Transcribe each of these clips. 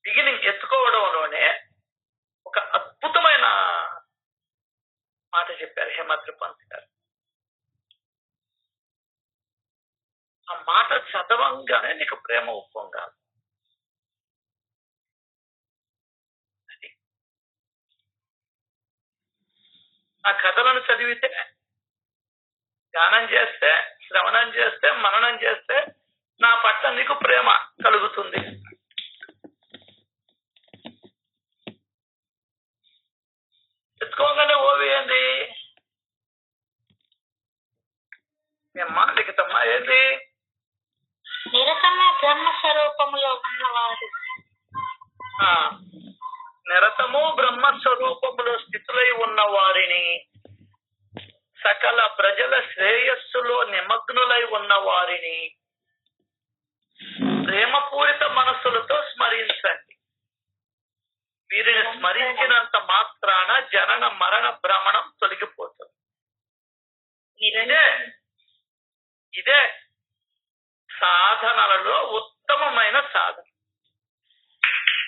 Beginning ఎత్తుకోవడంలోనే ఒక అద్భుతమైన మాట చెప్పారు హేమాద్రి పంత్ గారు. ఆ మాట చదవంగానే నీకు ప్రేమ ఉప్పొంగాలి. అది ఆ కథలను చదివితే, ధ్యానం చేస్తే, శ్రవణం చేస్తే, మననం చేస్తే నా పట్ల నీకు ప్రేమ కలుగుతుంది. ఎత్తుకోగానే ఓవి ఏంది ఏమ్మా లిఖితమ్మా ఏంది? నిరతము బ్రహ్మస్వరూపములో ఉన్నవారు. నిరతము బ్రహ్మస్వరూపములో స్థితులై ఉన్న వారిని, సకల ప్రజల శ్రేయస్సులో నిమగ్నులై ఉన్న వారిని ప్రేమపూరిత మనస్సులతో స్మరించండి. వీరిని స్మరించినంత మాత్రాన జనన మరణ భ్రమణం తొలగిపోతుంది. ఇదే సాధనలలో ఉత్తమమైన సాధన.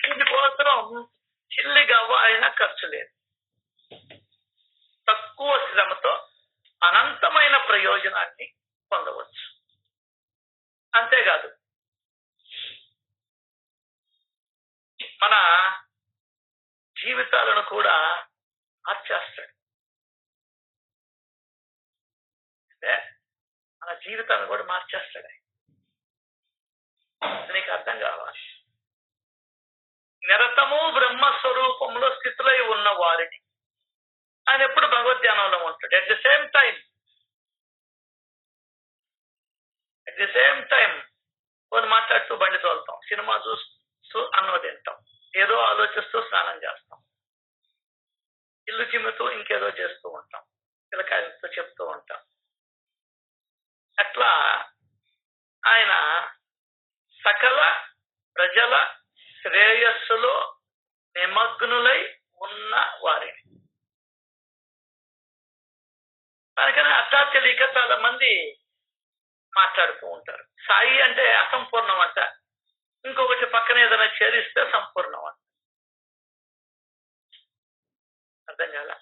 దీనికోసం చిల్లి గవ్వ అయినా ఖర్చు లేదు. తక్కువ శ్రమతో అనంతమైన ప్రయోజనాన్ని పొందవచ్చు. అంతేకాదు, మన జీవితాలను కూడా మార్చేస్తాడు. అంటే మన జీవితాలను కూడా మార్చేస్తాడు. నీకు అర్థం కావాలి. నిరతము బ్రహ్మస్వరూపంలో స్థితులై ఉన్న వారిని, ఆయన ఎప్పుడు భగవద్ధ్యానంలో ఉంటాడు. అట్ ది సేమ్ టైం కొన్ని మాట్లాడుతూ బండి తోలుతాం, సినిమా చూస్తూ అన్నం తింటాం, ఏదో ఆలోచిస్తూ స్నానం చేస్తాం, ఇల్లు చిమ్ముతూ ఇంకేదో చేస్తూ ఉంటాం, పిల్లకాయలతో చెప్తూ ఉంటాం. అట్లా ఆయన సకల ప్రజల శ్రేయస్సులో నిమగ్నులై ఉన్న వారిని. దానికని అర్థా తెలియక చాలా మంది మాట్లాడుతూ ఉంటారు. సాయి అంటే అసంపూర్ణం అంట, ఇంకొకటి పక్కన ఏదైనా చేరిస్తే సంపూర్ణం అంట. అర్థం కాల?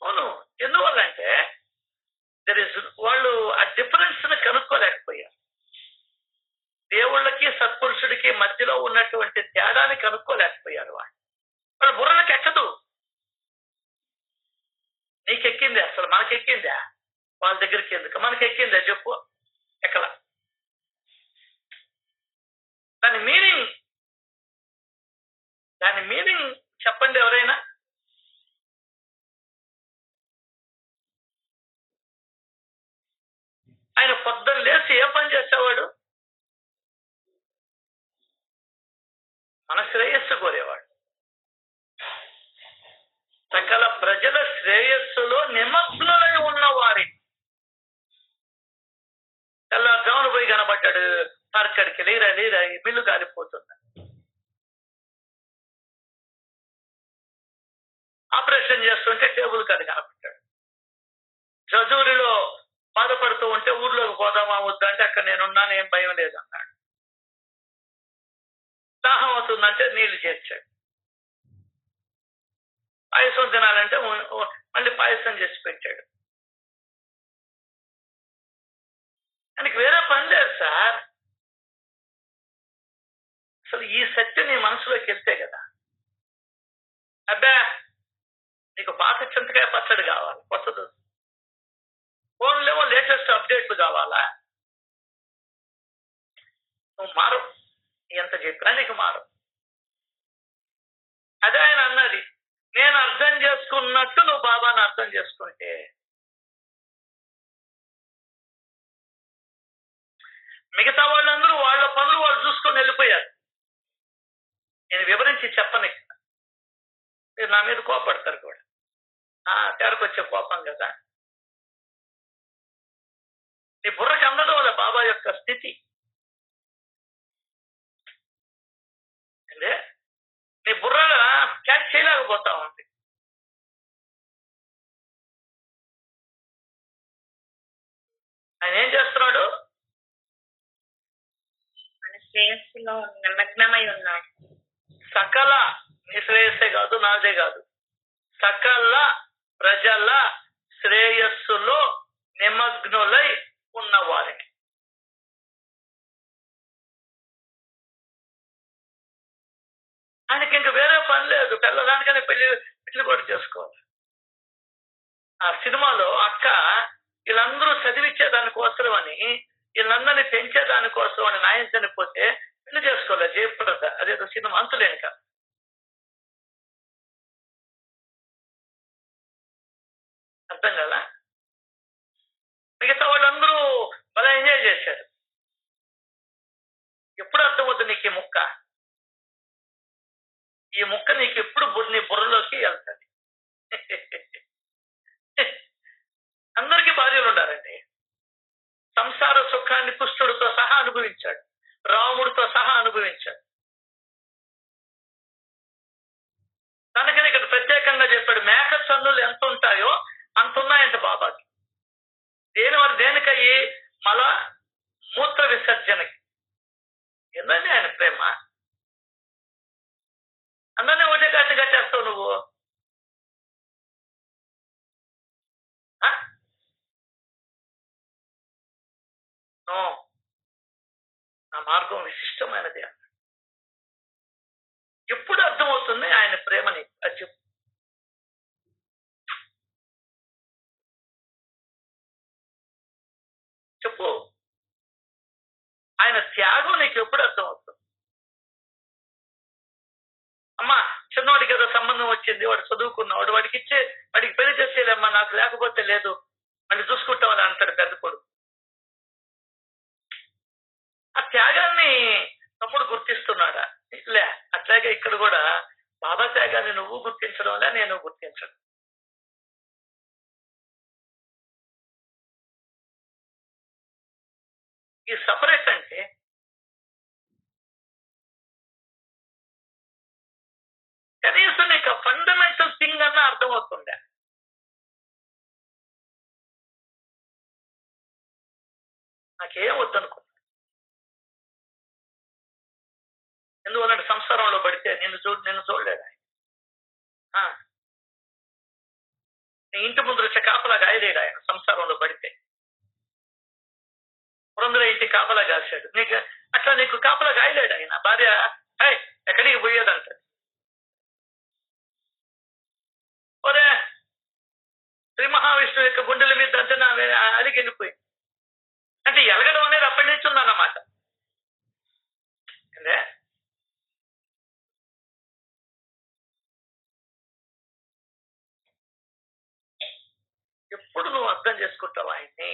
అవును. ఎందువల్లంటే వాళ్ళు ఆ డిఫరెన్స్ ని కనుక్కోలేకపోయారు. దేవుళ్ళకి సత్పురుషుడికి మధ్యలో ఉన్నటువంటి తేడాని కనుక్కోలేకపోయారు. వాళ్ళ బుర్రలకు ఎక్కదు. నీకెక్కిందే, అసలు మనకెక్కిందా? వాళ్ళ దగ్గరికి ఎందుకు? మనకెక్కిందా చెప్పు? ఎక్కడ? దాని మీనింగ్ చెప్పండి ఎవరైనా. ఆయన పొద్దున్న లేచి ఏ పని చేసేవాడు? మన శ్రేయస్సు కోరేవాడు. సకల ప్రజల శ్రేయస్సులో నిమగ్నులై ఉన్న వారి తెల్లవారుజామున పోయి కనబడ్డాడు తార్కడికి, లేరా మిల్లు కాలిపోతుంది. ఆపరేషన్ చేస్తుంటే టేబుల్ కాదు కనబడ్డాడు. జజూరిలో బాధపడుతూ ఉంటే ఊర్లోకి పోదామా వద్దా అంటే అక్కడ నేనున్నాను, ఏం భయం లేదు అన్నాడు. దాహం అవుతుందంటే నీళ్లు చేర్చాడు. పాయసం తినాలంటే మళ్ళీ పాయసం చేసి పెట్టాడు. ఆయనకి వేరే పని లేదు సార్. అసలు ఈ సత్యం నీ మనసులోకి వెళ్తే కదా, అబ్బా నీకు పాత చింతకాయ పచ్చడి కావాలి, కొత్తది ఫోన్లేమో లేటెస్ట్ అప్డేట్లు కావాలా? నువ్వు మారవు, ఎంత చెప్పినా నీకు మారవు. అదే ఆయన అన్నది, నేను అర్థం చేసుకున్నట్టు నువ్వు బాబాను అర్థం చేసుకుంటే. మిగతా వాళ్ళందరూ వాళ్ళ పనులు వాళ్ళు చూసుకొని వెళ్ళిపోయారు. నేను వివరించి చెప్పను. మీరు నా మీద కోపడతారు కూడా. తేరకొచ్చే కోపం కదా. నీ బుర్రకి అందడం వల్ల బాబా యొక్క స్థితి అంటే నీ బుర్రగా క్యాచ్ చేయలేకపోతా ఉంది. ఆయన ఏం చేస్తున్నాడు? శ్రేయస్సులో నిమగ్నమై ఉన్నాడు. సకల నీ శ్రేయస్సే కాదు, నాదే కాదు, సకల ప్రజల శ్రేయస్సులో నిమగ్నులై ఉన్న వారికి. ఆయనకి ఇంక వేరే పని లేదు, పిల్లదానికనే పెళ్లి కూడా చేసుకోవాలి. ఆ సినిమాలో అక్క వీళ్ళందరూ చదివించే దానికోసం అని, వీళ్ళందరినీ పెంచే దానికోసం అని నాయన చనిపోతే పెళ్లి చేసుకోలేదు జయప్రద. అదేదో సినిమా అంతులేను కాదు. అర్థం కదా? మిగతా వాళ్ళందరూ బాగా ఎంజాయ్ చేశారు. ఎప్పుడు అర్థమవుతుంది నీకు ఈ ముక్క నీకు ఎప్పుడు నీ బుర్రలోకి వెళ్తుంది. అందరికీ భార్యలు ఉండాలండి. సంసార సుఖాన్ని కృష్ణుడితో సహా అనుభవించాడు, రాముడితో సహా అనుభవించాడు. తనకని ఇక్కడ ప్రత్యేకంగా చెప్పాడు, మేక సన్నులు ఎంత ఉంటాయో అంత ఉన్నాయంట బాబాకి. దేనికయ్యి? మల మూత్ర విసర్జనకి. ఏందండి ఆయన ప్రేమ? అందరినీ ఒకటే కట్టేస్తావు నువ్వు. నా మార్గం విశిష్టమైనది అన్న. ఎప్పుడు అర్థమవుతుంది ఆయన ప్రేమని? అది చెప్పు. చెప్పు. ఆయన త్యాగం నీకు ఎప్పుడు అర్థమవుతుంది? అమ్మా చిన్నవాడికి ఏదో సంబంధం వచ్చింది, వాడు చదువుకున్నవాడు, వాడికి పెళ్లి చేసేయాలమ్మా, నాకు లేకపోతే లేదు, వాడిని చూసుకుంటామని అంటాడు పెద్ద కొడుకు. ఆ త్యాగాన్ని తమ్ముడు గుర్తిస్తున్నాడా? లే. అట్లాగే ఇక్కడ కూడా బాబా త్యాగాన్ని నువ్వు గుర్తించడం లే, నేను గుర్తించడం. ఈ సపరేట్ అంటే కనీసం నీకు ఫండమెంటల్ థింగ్ అన్న అర్థమవుతుందా? నాకేం వద్దనుకున్నా. ఎందువల్లంటే సంసారంలో పడితే నిన్ను చూడలేడు ఆయన. నీ ఇంటి ముందు వచ్చే కాపలా గాయలేడు ఆయన. సంసారంలో పడితే పురందర ఇంటి కాపలా కాశాడు. అట్లా నీకు కాపలా గాయలేడు ఆయన. భార్య ఎక్కడికి పోయేదంట. ఒరే శ్రీ మహావిష్ణువు యొక్క గుండెల మీద అంటే నా అలిగి వెళ్ళిపోయింది. అంటే ఎలగడం అనేది అప్పటి నుంచి ఉందన్నమాట. ఎప్పుడు నువ్వు అర్థం చేసుకుంటావు ఆయన్ని?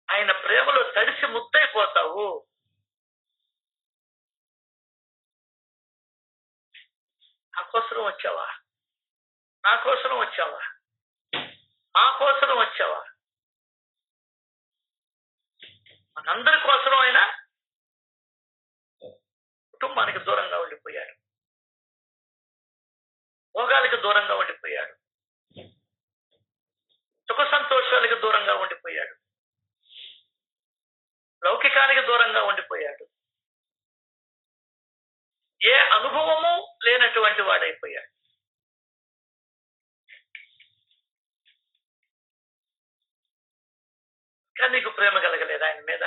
ఆయన ప్రేమలో తడిసి ముద్దైపోతావు. నా కోసం వచ్చావా? నా కోసం వచ్చావా? మా కోసం వచ్చావా? మనందరి కోసం ఆయన కుటుంబానికి దూరంగా ఉండిపోయాడు, భోగాలకు దూరంగా ఉండిపోయాడు, సుఖ సంతోషాలకు దూరంగా ఉండిపోయాడు, లౌకికానికి దూరంగా ఉండిపోయాడు, ఏ అనుభవము లేనటువంటి వాడైపోయాడు. కానీ నీకు ప్రేమ కలగలేదు ఆయన మీద?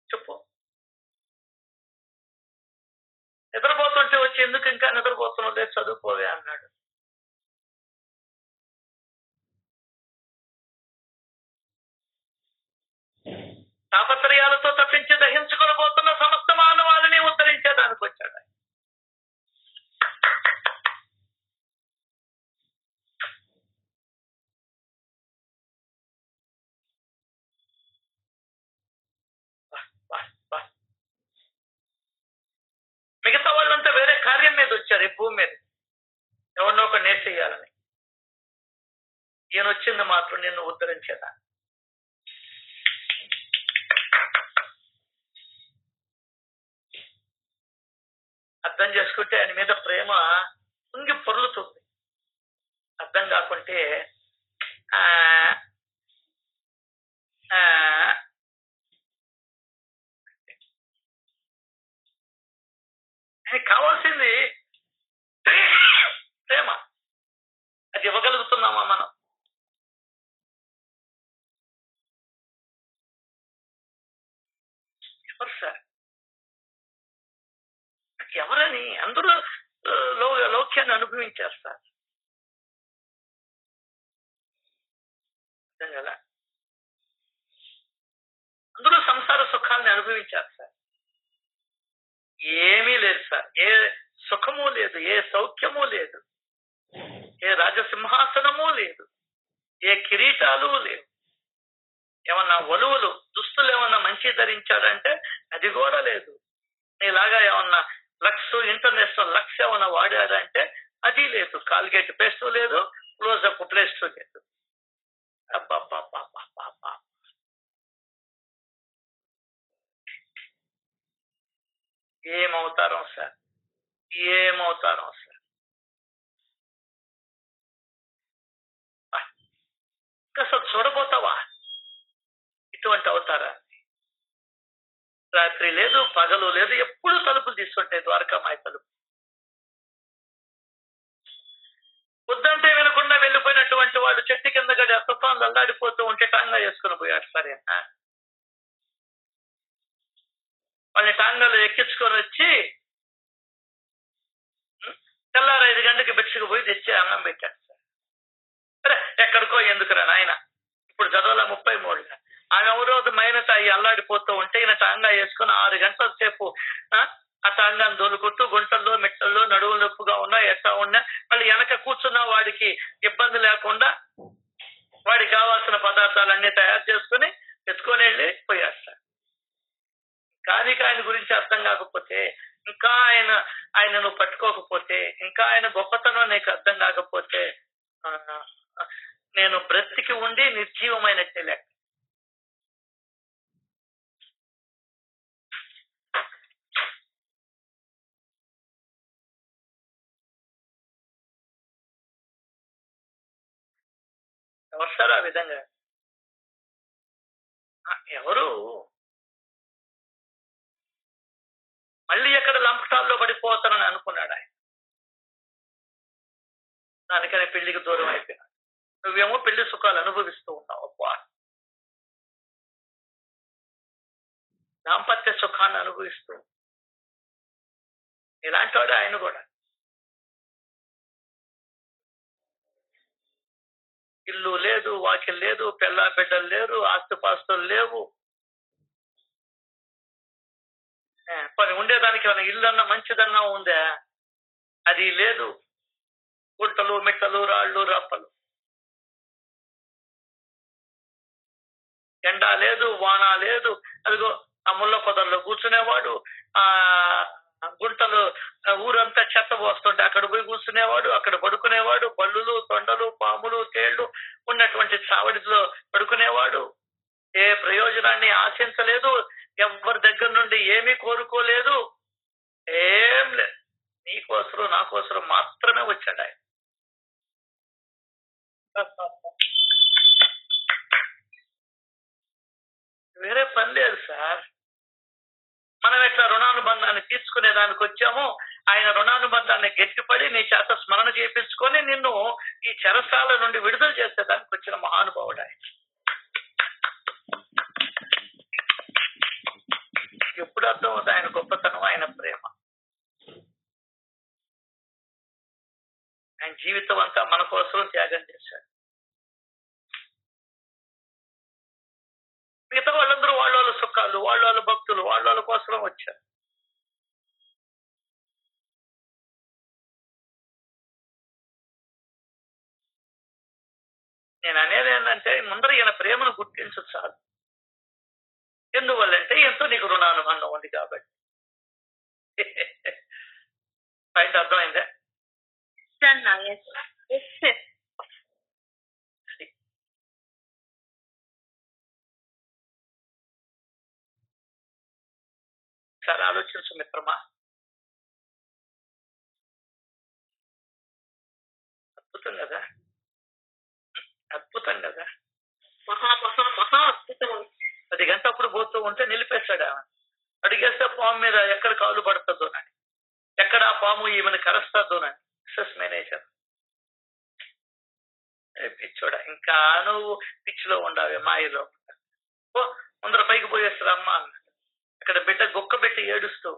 చెప్పు. నిద్రపోతుంటే వచ్చి ఎందుకు ఇంకా నిద్రపోతున్నావు, లేదు చదువుకోవే అన్నాడు. తాపత్రయాలతో తప్పించి దహించుకొని పోతున్న సమస్త మానవాళిని ఉద్ధరించేదానికి వచ్చాడు. మిగతా వాళ్ళంతా వేరే కార్యం మీద వచ్చారు ఈ భూమి మీద, ఎవరినో ఒక నేర్చేయాలని. ఈయన వచ్చింది మాత్రం నిన్ను ఉద్ధరించేదా. అర్థం చేసుకుంటే ఆయన మీద ప్రేమ ఉంగి పొర్లుతుంది. అర్థం కాకుంటే ఎవరు సార్? ఎవరని? అందరూ లౌక్యాన్ని అనుభవించారు సార్. అర్థం కదా? అందరూ సంసార సుఖాన్ని అనుభవించారు సార్. ఏమీ లేదు సార్. ఏ సుఖము లేదు, ఏ సౌఖ్యము లేదు, ఏ రాజసింహాసనము లేదు, ఏ కిరీటాలు లేవు. ఏమన్నా వలువలు దుస్తులు ఏమన్నా మంచి ధరించాడంటే అది కూడా లేదు. ఇలాగా ఏమన్నా లక్స్, ఇంటర్నేషనల్ లక్స్ ఏమన్నా వాడాడంటే అది లేదు. కాల్గేట్ పేస్ట్ లేదు, క్లోజప్ ప్లేస్ట్ లేదు. అబ్బా, ఏమవుతారం సార్, ఏమవుతారం సార్. అసలు చూడబోతావా ఇటువంటి అవుతారా? రాత్రి లేదు, పగలు లేదు, ఎప్పుడు తలుపులు తీసుకుంటాయి ద్వారకామాయ తలుపు. వద్దంటే వినకుండా వెళ్ళిపోయినటువంటి వాడు చెట్టు కింద గడి తుఫాన్లు అల్లాడిపోతూ ఉంటే టాంగా వేసుకుని పోయాడు. సరేనా? వాళ్ళని టాంగాలు ఎక్కించుకొని వచ్చి తెల్లారు 5 గంటకి భిక్షకు పోయి తెచ్చి అన్నం పెట్టాడు సార్. సరే, ఎక్కడికో ఎందుకురా నాయన, ఇప్పుడు చదవాల 33. ఆమె ఎవరోజు మైనత అయ్యి అల్లాడిపోతూ ఉంటే ఈయన టాంగా వేసుకుని 6 గంటల సేపు ఆ టాంగాను దొలుకుంటూ గుంటల్లో మెట్టల్లో నడువు నొప్పుగా ఉన్నా ఎట్లా ఉన్నా మళ్ళీ వెనక కూర్చున్న వాడికి ఇబ్బంది లేకుండా వాడికి కావాల్సిన పదార్థాలన్నీ తయారు చేసుకుని ఎత్తుకొని వెళ్ళి పోయాడు సార్. కానీ ఆయన గురించి అర్థం కాకపోతే, ఇంకా ఆయన నువ్వు పట్టుకోకపోతే, ఇంకా ఆయన గొప్పతనం నీకు అర్థం కాకపోతే నేను బ్రతికి ఉండి నిర్జీవమైనట్టే లెక్క. ఎవరు సార్ ఆ విధంగా? ఎవరు? మళ్ళీ ఎక్కడ లంపటాల్లో పడిపోతానని అనుకున్నాడు ఆయన. దానికనే పెళ్లికి దూరం అయిపోయినాడు. నువ్వేమో పెళ్లి సుఖాలు అనుభవిస్తూ ఉన్నావు. అబ్బా, దాంపత్య సుఖాన్ని అనుభవిస్తూ ఇలాంటి వాడు ఆయన కూడా. ఇల్లు లేదు, వాకిల్ లేదు, పిల్ల బిడ్డలు లేరు, ఆస్తిపాస్తులు లేవు. పని ఉండేదానికి ఏమైనా ఇల్లు అన్నా మంచిదన్నా ఉందా? అది లేదు. గుంటలు మిట్టలు రాళ్ళు రప్పలు, ఎండ లేదు, వాన లేదు. అదిగో ఆ ముళ్ళ పొదల్లో కూర్చునేవాడు, ఆ గుంటలు ఊరంతా చెత్త పోస్తుంటే అక్కడ పోయి కూర్చునేవాడు, అక్కడ పడుకునేవాడు. బల్లులు, తొండలు, పాములు, తేళ్లు ఉన్నటువంటి చావడిలో పడుకునేవాడు. ఏ ప్రయోజనాన్ని ఆశించలేదు, ఎవరి దగ్గర నుండి ఏమీ కోరుకోలేదు, ఏం లేదు. నీకోసరం నాకోసరం మాత్రమే వచ్చాడు ఆయన. వేరే పని లేదు సార్. మనం ఎట్లా రుణానుబంధాన్ని తీసుకునే దానికి వచ్చామో, ఆయన రుణానుబంధాన్ని గట్టిపడి నీ చేత స్మరణ చేయించుకొని నిన్ను ఈ చెరసాల నుండి విడుదల చేసేదానికి వచ్చిన మహానుభావుడు ఆయన. ఎప్పుడు అర్థం అవుతుంది ఆయన గొప్పతనం, ఆయన ప్రేమ. ఆయన జీవితం అంతా మన కోసం త్యాగం చేశాడు. మిగతా వాళ్ళందరూ వాళ్ళ సుఖాలు, వాళ్ళ భక్తులు, వాళ్ళ కోసం వచ్చారు. నేను అనేది ఏంటంటే, ముందర ఈయన ప్రేమను గుర్తించు చాలు. ఎందువల్లంటే ఎంతో నీకు రుణానుబంధం ఉంది కాబట్టి. పాయింట్ అర్థమైందా? సరే, ఆలోచించు మిత్రమా. అద్భుతం కదా, అద్భుతం కదా. మహా మహా మహా అద్భుతం. 10 గంటప్పుడు పోతూ ఉంటే నిలిపేశాడు. ఆమె అడిగేస్తే పాము మీద ఎక్కడ కాలు పడుతుందోనని, ఎక్కడ ఆ పాము ఈమెను కరుస్తుందోనని. బిజినెస్ మేనేజర్ పిచ్చోడా, ఇంకా నువ్వు పిచ్చిలో ఉండవే, మాయలో. ఓ ముందర పైకి పోయేస్తారమ్మా అన్నాడు. ఇక్కడ బిడ్డ గుక్క పెట్టి ఏడుస్తూ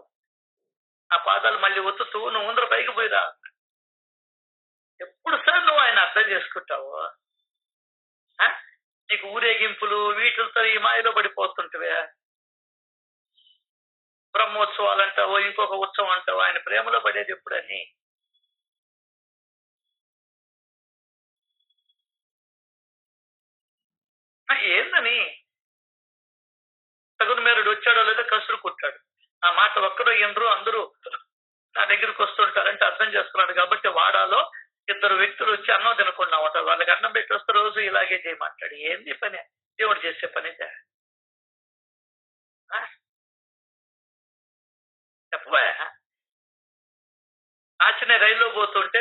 ఆ పాదాలు మళ్ళీ ఒత్తుతూ నువ్వు ముందర పైకి పోయిరా. ఎప్పుడు సార్ నువ్వు ఆయన అర్థం చేసుకుంటావు? నీకు ఊరేగింపులు వీటితో ఈ మాయలో పడిపోతుంటవే. బ్రహ్మోత్సవాలు అంటావో ఇంకొక ఉత్సవం అంటావో ఆయన ప్రేమలో పడేది ఎప్పుడని? ఏందని తగును మేరుడు వచ్చాడో లేదో కసురు కుట్టాడు. ఆ మాట ఒక్కడో ఎందరూ అందరూ నా దగ్గరికి వస్తుంటారంటే అర్థం చేస్తున్నాడు. కాబట్టి వాడాలో 2 వ్యక్తులు వచ్చి అన్నం తినకుండా ఉంటారు. వాళ్ళకి అన్నం పెట్టి వస్తే రోజు ఇలాగే చేయమంటాడు. ఏంది పని? దేవుడు చేసే పనిదే. చెప్పబోయా ఆచనే రైల్లో పోతుంటే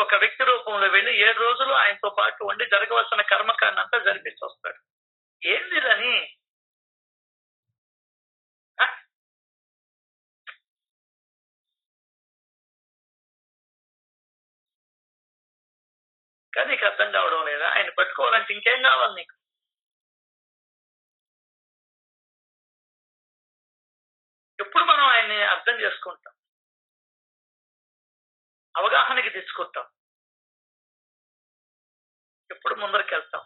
ఒక వ్యక్తి రూపంలో వెళ్ళి 7 రోజులు ఆయనతో పాటు ఉండి జరగవలసిన కర్మకాండ అంతా జరిపించి వస్తాడు. ఏంది అని? కానీ నీకు అర్థం కావడం లేదా? ఆయన పట్టుకోవాలంటే ఇంకేం కావాలి నీకు? ఎప్పుడు మనం ఆయన్ని అర్థం చేసుకుంటాం, అవగాహనకి తెచ్చుకుంటాం, ఎప్పుడు ముందరికెళ్తాం?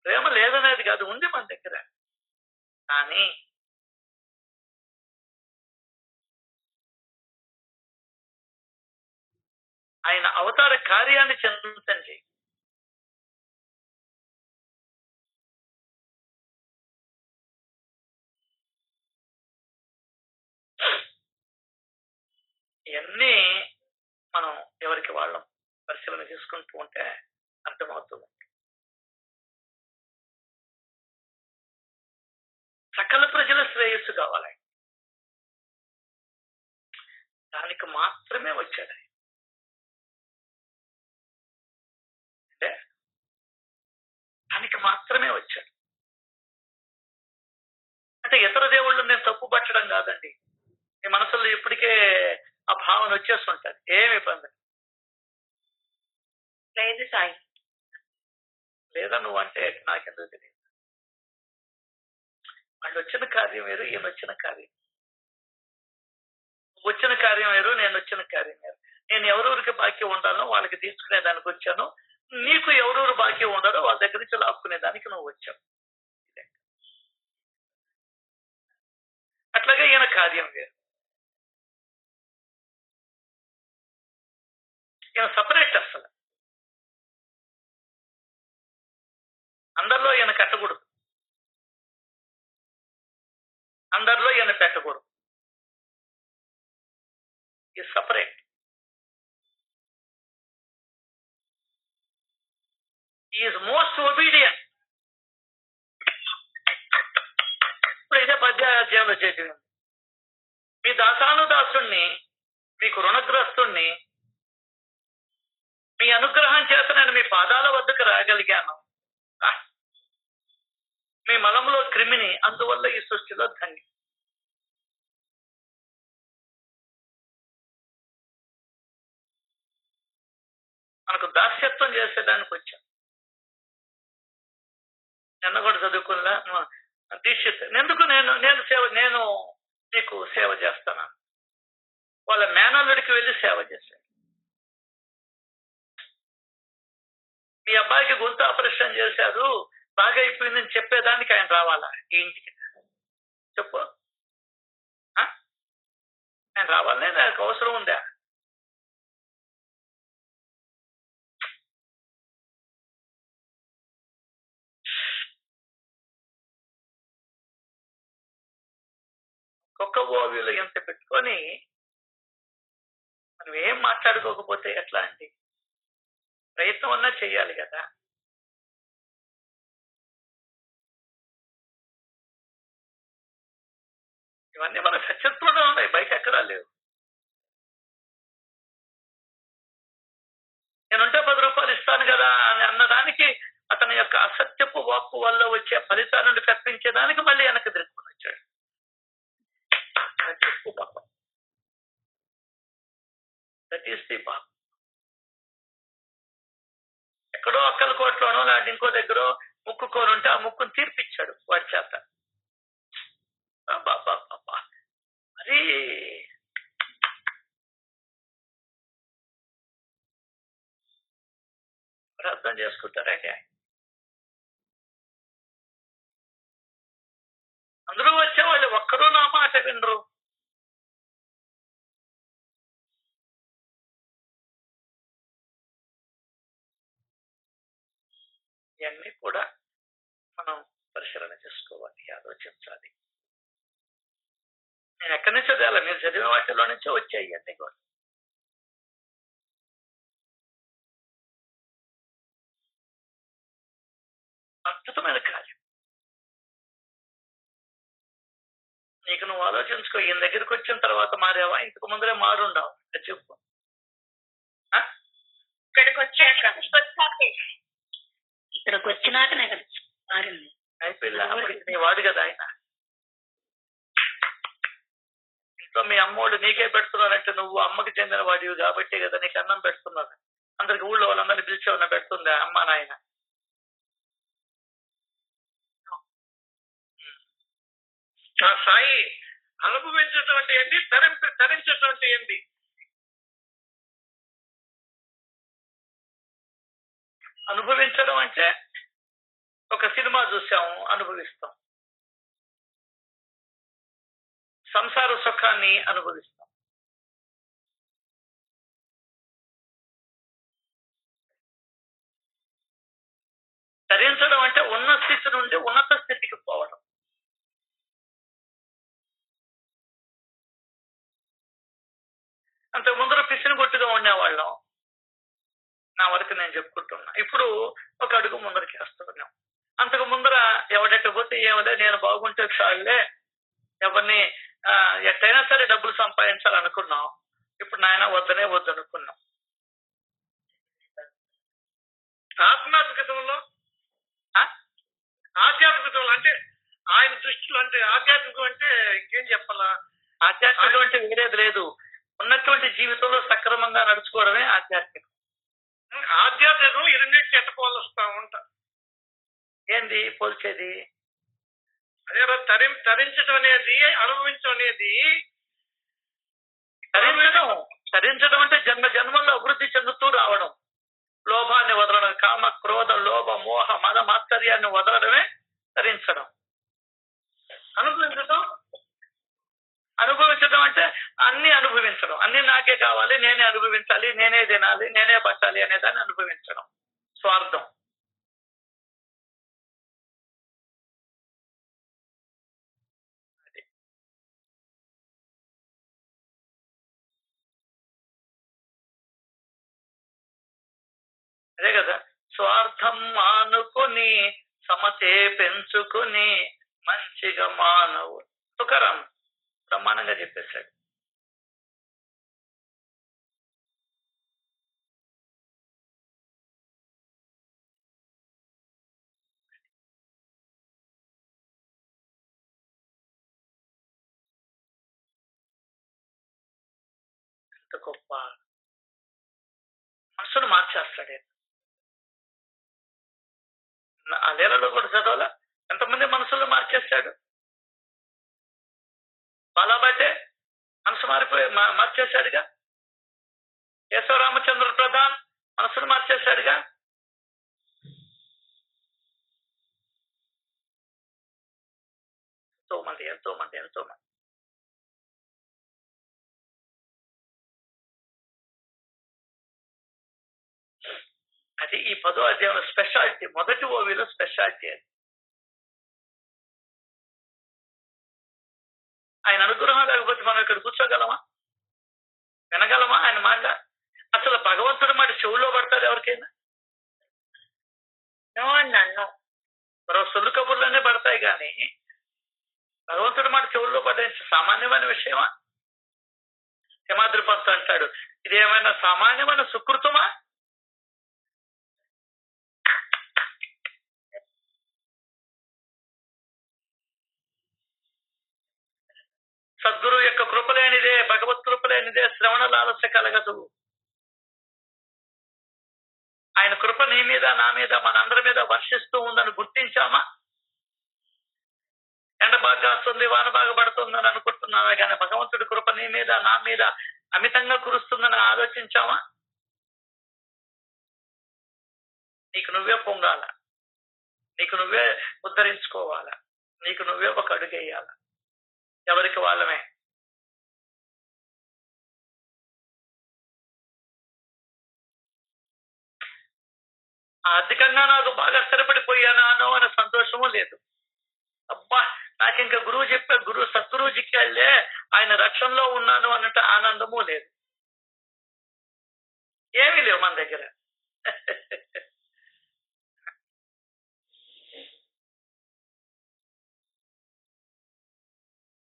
ప్రేమ లేదనేది కాదు, ఉంది మన దగ్గర. కానీ ఆయన అవతార కార్యాన్ని చింతించండి. ఇవన్నీ మనం ఎవరికి వాళ్ళం పరిశీలన చేసుకుంటూ ఉంటే అర్థమవుతుంది. సకల ప్రజల శ్రేయస్సు కావాలి, దానికి మాత్రమే వచ్చాడు. అంటే దానికి మాత్రమే వచ్చాడు. అంటే ఇతర దేవుళ్ళు నేను తప్పు పట్టడం కాదండి. మీ మనసులో ఇప్పటికే ఆ భావన వచ్చేస్తుంటది. ఏమి ఇబ్బంది లేదు సాయి. లేదా నువ్వు అంటే నాకెందుకు తెలియదు. వాళ్ళు వచ్చిన కార్యం వేరు, ఈయన వచ్చిన కార్యం. వచ్చిన కార్యం వేరు, నేను వచ్చిన కార్యం వేరు. నేను ఎవరెవరికి బాకీ ఉండాలో వాళ్ళకి తీసుకునే దానికి వచ్చాను. నీకు ఎవరెవరు బాకీ ఉండాలో వాళ్ళ దగ్గర నుంచి లాక్కునే దానికి నువ్వు వచ్చావు. అట్లాగే ఈయన కార్యం వేరు. ఈయన సపరేట్. అసలు అందరిలో ఈయన కట్టకూడదు, అందరిలో ఈయన పెట్టకూడదు. ఈ సపరేట్. Is most obedient. ఇప్పుడు ఇదే పద్యాధ్యాయంలో చేసింది. మీ దాసానుదాసుణ్ణి, మీకు రుణగ్రస్తుణ్ణి మీ అనుగ్రహం చేత నేను మీ పాదాల వద్దకు రాగలిగాను. మీ మలంలో క్రిమిని, అందువల్ల ఈ సృష్టిలో ధన్యం. మనకు దాస్యత్వం చేసేదానికి వచ్చాం. నిన్న కూడా చదువుకున్నా దీక్షిత్ ఎందుకు నేను నీకు సేవ చేస్తాను. వాళ్ళ మేనల్లుడికి వెళ్ళి సేవ చేశాడు. మీ అబ్బాయికి గొంతు ఆపరేషన్ చేశారు, బాగా అయిపోయిందని చెప్పేదానికి ఆయన రావాలా ఈ ఇంటికి? చెప్పు. ఆయన రావాలనే నాకు అవసరం ఉందా? ఒక్క ఓవిలో ఎంత పెట్టుకొని మనం ఏం మాట్లాడుకోకపోతే ఎట్లా అండి? ప్రయత్నం అన్నా చెయ్యాలి కదా. ఇవన్నీ మన సత్యత్వంలో ఉన్నాయి, బయట ఎక్కడా లేవు. నేనుంటే 10 రూపాయలు ఇస్తాను కదా అని అన్నదానికి అతని యొక్క అసత్యపు వాక్కు వల్ల వచ్చే ఫలితాలను తప్పించేదానికి మళ్ళీ వెనక్కి తిరుగుకుని వచ్చాడు. పాపం. పాపం. ఎక్కడో అక్కలకోట్లోనో లేదంటే ఇంకో దగ్గర ముక్కుకొని ఉంటే ఆ ముక్కును తీర్పిచ్చాడు వాడి చేత. మరి అర్థం చేసుకుంటారండి. అందరూ వచ్చేవాళ్ళు, ఒక్కరూ నా మాట వినరు. ఇవన్నీ కూడా మనం పరిశీలన చేసుకోవాలి, ఆలోచించాలి. నేను ఎక్కడి నుంచో చదివాను, మీరు చదివిన వాటిలో నుంచో వచ్చాయి ఇవన్నీ కూడా. అద్భుతమైన కార్యం. నీకు నువ్వు ఆలోచించుకో, ఈయన దగ్గరికి వచ్చిన తర్వాత మారావా, ఇంతకు ముందరే మారుండవు చెప్పు. ఇక్కడికి వచ్చినాకనే కదా మారింది. అయిపోయింది, అప్పటికి నీ వాడు కదా ఆయన. ఇంట్లో మీ అమ్మోళ్ళు నీకే పెడుతున్నారంటే నువ్వు అమ్మకి చెందిన వాడివి కాబట్టి కదా నీకు అన్నం పెడుతున్నారు. అందరికి ఊళ్ళో వాళ్ళందరినీ పిలిచి ఉన్న పెడుతుంది అమ్మ నాయన. ఆ సాయి అనుభవించటువంటి ఏంటి, తరించటువంటి ఏంటి? అనుభవించడం అంటే ఒక సినిమా చూసాము, అనుభవిస్తాం. సంసార సుఖాన్ని అనుభవిస్తాం. తరించడం అంటే ఉన్న స్థితి నుండి ఉన్నత స్థితికి పోవడం. అంతకు ముందర పిసిని కొట్టుగా ఉండేవాళ్ళం, నా వరకు నేను చెప్పుకుంటున్నా. ఇప్పుడు ఒక అడుగు ముందరికి వేస్తున్నాం. అంతకు ముందర ఎవడెట్ట పోతే ఏమలే, నేను బాగుంటే చాలులే, ఎవరిని ఎట్టయినా సరే డబ్బులు సంపాదించాలనుకున్నాం. ఇప్పుడు నాయన వద్దనే వద్దనుకున్నాం. ఆధ్యాత్మికతలో అంటే ఆయన దృష్టిలో అంటే ఆధ్యాత్మికం అంటే ఇంకేం చెప్పాలా? ఆధ్యాత్మికం అంటే వేరేది లేదు, ఉన్నటువంటి జీవితంలో సక్రమంగా నడుచుకోవడమే ఆధ్యాత్మికం. ఆధ్యాత్మికం ఈ రెండింటికి ఎట్ట పోలుస్తా ఉంటా. ఏంది పోల్చేది? అదే తరించడం అనేది, అనుభవించడం అనేది. తరించడం అంటే జన్మ జన్మల్లో అభివృద్ధి చెందుతూ రావడం, లోభాన్ని వదలడం, కామ క్రోధ లోభ మోహ మద మాత్సర్యాన్ని వదలడమే తరించడం. అనుభవించడం అంటే అన్ని అనుభవించడం, అన్ని నాకే కావాలి, నేనే అనుభవించాలి, నేనే తినాలి, నేనే పట్టాలి అనేదాన్ని అనుభవించడం, స్వార్థం. అదే కదా, స్వార్థం మానుకుని సమతే పెంచుకుని మంచిగా మానవు తుకారాం బ్రహ్మాండంగా చెప్పేశాడు. ఎంత గొప్ప మనసును మార్చేస్తాడు. ఆ లీలలో కూడా చదవాలా, ఎంతమంది మనసులు మార్చేశాడు. బాలాబాటే మనసు మార్చేశాడుగా. కేశవరామచంద్ర ప్రధాన్ మనసును మార్చేశాడుగా. ఎంతో మంది అది ఈ 10వ అధ్యాయంలో స్పెషాలిటీ, మొదటి ఓవిలో స్పెషాలిటీ అది. ఆయన అనుగ్రహం లేకపోతే మనం ఇక్కడ కూర్చోగలమా, వినగలమా ఆయన మాట? అసలు భగవంతుడి మాట చెవుల్లో పడతారు ఎవరికైనా? మరో సొల్లు కబుర్లన్నీ పడతాయి కానీ భగవంతుడి మాట చెవుల్లో పడ్డ సామాన్యమైన విషయమా? హిమాద్రి పంత్ అంటాడు, ఇదేమైనా సామాన్యమైన సుకృతమా? సద్గురు యొక్క కృపలేనిదే, భగవత్ కృపలేనిదే శ్రవణ లాలస్య కలగదు. ఆయన కృప నీ మీద నా మీద మనందరి మీద వర్షిస్తూ ఉందని గుర్తించామా? ఎండ బాగా వస్తుంది, వాన బాగా పడుతుందని అనుకుంటున్నావా, కానీ భగవంతుడి కృప నీ మీద నా మీద అమితంగా కురుస్తుందని ఆలోచించావా? నీకు నువ్వే పొంగాల, నీకు నువ్వే ఉద్ధరించుకోవాలా, నీకు నువ్వే ఒక అడుగేయాల. ఎవరికి వాళ్ళమే. ఆర్థికంగా నాకు బాగా స్థిరపడిపోయాను అనే సంతోషము లేదు. అబ్బా నాకు ఇంకా గురువు చెప్పే సద్గురువుజికి వెళ్ళే ఆయన రక్షణలో ఉన్నాను అన్నట్టు ఆనందము లేదు. ఏమీ లేవు మన దగ్గర.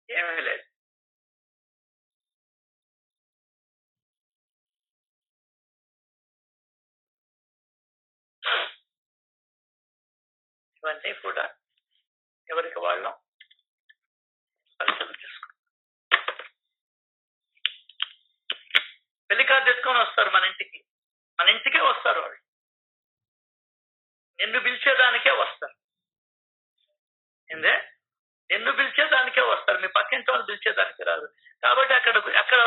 ఏమీ లేదు. ఇవన్నీ కూడా ఎవరికి వాళ్ళం పరిశీలన చేసుకో. పెళ్లి కార్డు తీసుకొని వస్తారు మన ఇంటికే వస్తారు. వాళ్ళు నిన్ను పిలిచేదానికే వస్తారు. ఏందే నిన్ను పిలిచేదానికే వస్తారు, మీ పక్కింటి వాళ్ళు పిలిచేదానికి రాదు. కాబట్టి అక్కడ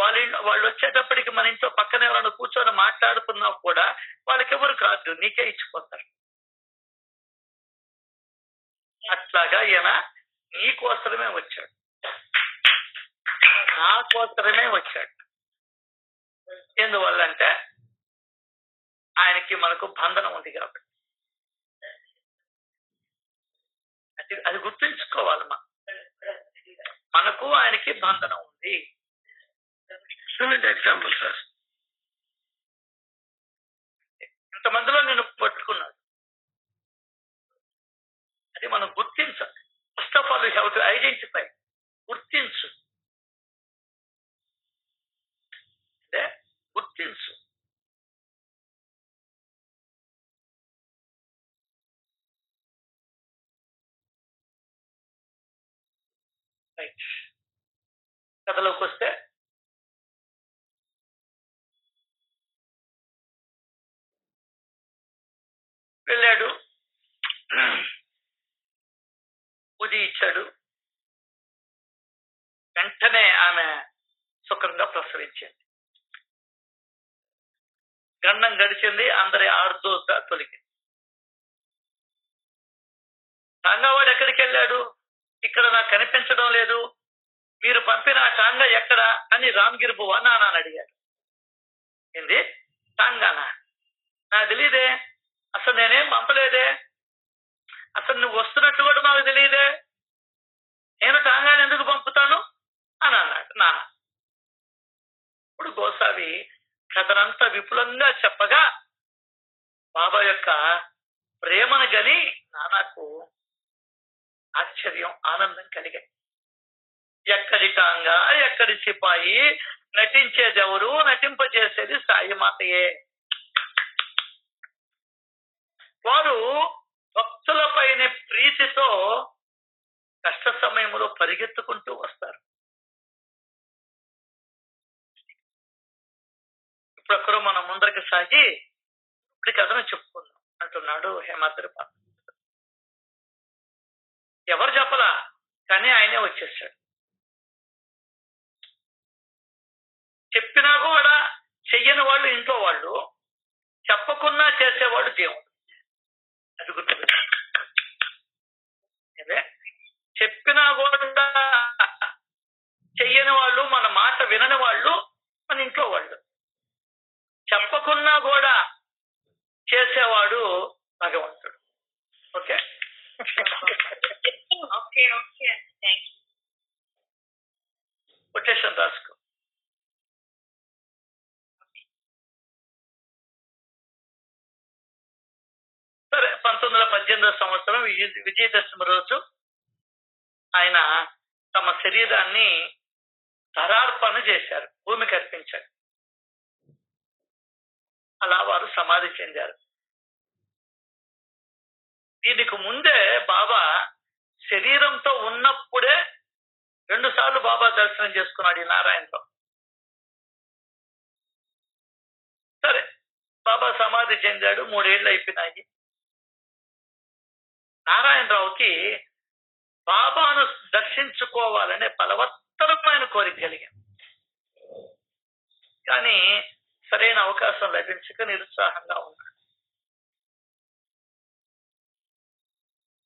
వాళ్ళు వచ్చేటప్పటికి మన ఇంట్లో పక్కన ఎవరైనా కూర్చొని మాట్లాడుకున్నా కూడా వాళ్ళకి ఎవరు కార్డు నీకే ఇచ్చిపోతారు. అట్లాగా ఈయన నీ కోసమే వచ్చాడు, నా కోసమే వచ్చాడు. ఎందువల్లంటే ఆయనకి మనకు బంధనం ఉంది కాబట్టి. అది గుర్తుంచుకోవాలి. మనకు ఆయనకి బంధనం ఉంది. ఎగ్జాంపుల్ సార్, ఇంతమందిలో నేను పట్టుకున్నాడు. అది మనం గుర్తించాలి. First of all you have to identify. గుర్తించు, అంటే గుర్తించు. రైట్. కథలోకి వస్తే వెళ్ళాడు, ఉది ఇచ్చాడు. వెంటనే ఆమె సుఖంగా ప్రసవించింది. గండం గడిచింది, అందరి ఆర్దోత తొలిగింది. టాంగావాడు ఎక్కడికి వెళ్ళాడు? ఇక్కడ నాకు కనిపించడం లేదు, మీరు పంపిన ఆ టాంగా ఎక్కడా అని రామ్గిరి బువ్వ నాన్న అడిగాడు. ఏంది టాంగానా? నాకు తెలియదే, అసలు నేనేం పంపలేదే, అసలు నువ్వు వస్తున్నట్టు కూడా నాకు తెలియదే, నేను టాంగాని ఎందుకు పంపుతాను అని అన్నాడు నాన్న. ఇప్పుడు గోసావి కథనంతా విపులంగా చెప్పగా బాబా యొక్క ప్రేమను గని నాన్నకు ఆశ్చర్యం, ఆనందం కలిగాయి. ఎక్కడి టాంగా, ఎక్కడి సిపాయి, నటించేది ఎవరు, నటింపజేసేది సాయి మాతయే. వారు భక్తుల పైన ప్రీతితో కష్ట సమయంలో పరిగెత్తుకుంటూ వస్తారు. ఇప్పుడు మనం ముందరికి సాగి ఇప్పుడు కథను చెప్పుకుందాం అంటున్నాడు హేమాద్రి పాత్ర. ఎవరు చెప్పలా, కానీ ఆయనే వచ్చేసాడు. చెప్పినా కూడా చెయ్యని వాళ్ళు ఇంట్లో వాళ్ళు, చెప్పకున్నా చేసేవాడు దేవుడు. అది గుర్తు. అదే చెప్పినా కూడా చెయ్యని వాళ్ళు, మన మాట వినని వాళ్ళు మన ఇంట్లో వాళ్ళు, చెప్పకున్నా కూడా చేసేవాడు భగవంతుడు. ఓకే, కొటేషన్ రాసుకో. సరే, 1918వ సంవత్సరం విజయదశమి రోజు ఆయన తమ శరీరాన్ని ధరార్పణ చేశారు, భూమికి అర్పించారు. అలా వారు సమాధి చెందారు. దీనికి ముందే బాబా శరీరంతో ఉన్నప్పుడే 2 సార్లు బాబా దర్శనం చేసుకున్నాడు ఈ నారాయణలో. సరే, బాబా సమాధి చెందాడు, 3 ఏళ్ళు అయిపోయినాయి. నారాయణరావుకి బాబాను దర్శించుకోవాలనే బలవత్తరమైన కోరిక కలిగింది. కానీ సరైన అవకాశం లభించక నిరుత్సాహంగా ఉన్నాడు.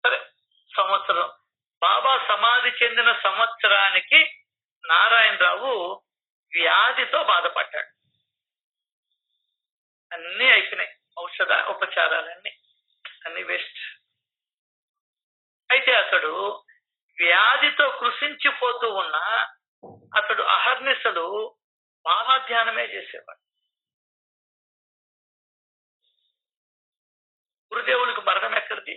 సరే, సంవత్సరం బాబా సమాధి చెందిన సంవత్సరానికి నారాయణరావు వ్యాధితో బాధపడ్డాడు. అన్నీ అయిపోయినాయి, ఔషధ ఉపచారాలన్నీ అన్ని వేస్ట్. అయితే అతడు వ్యాధితో కృషించిపోతూ ఉన్న అతడు అహర్నిశలు బాబా ధ్యానమే చేసేవాడు. గురుదేవులకు మరణం ఎక్కడిది?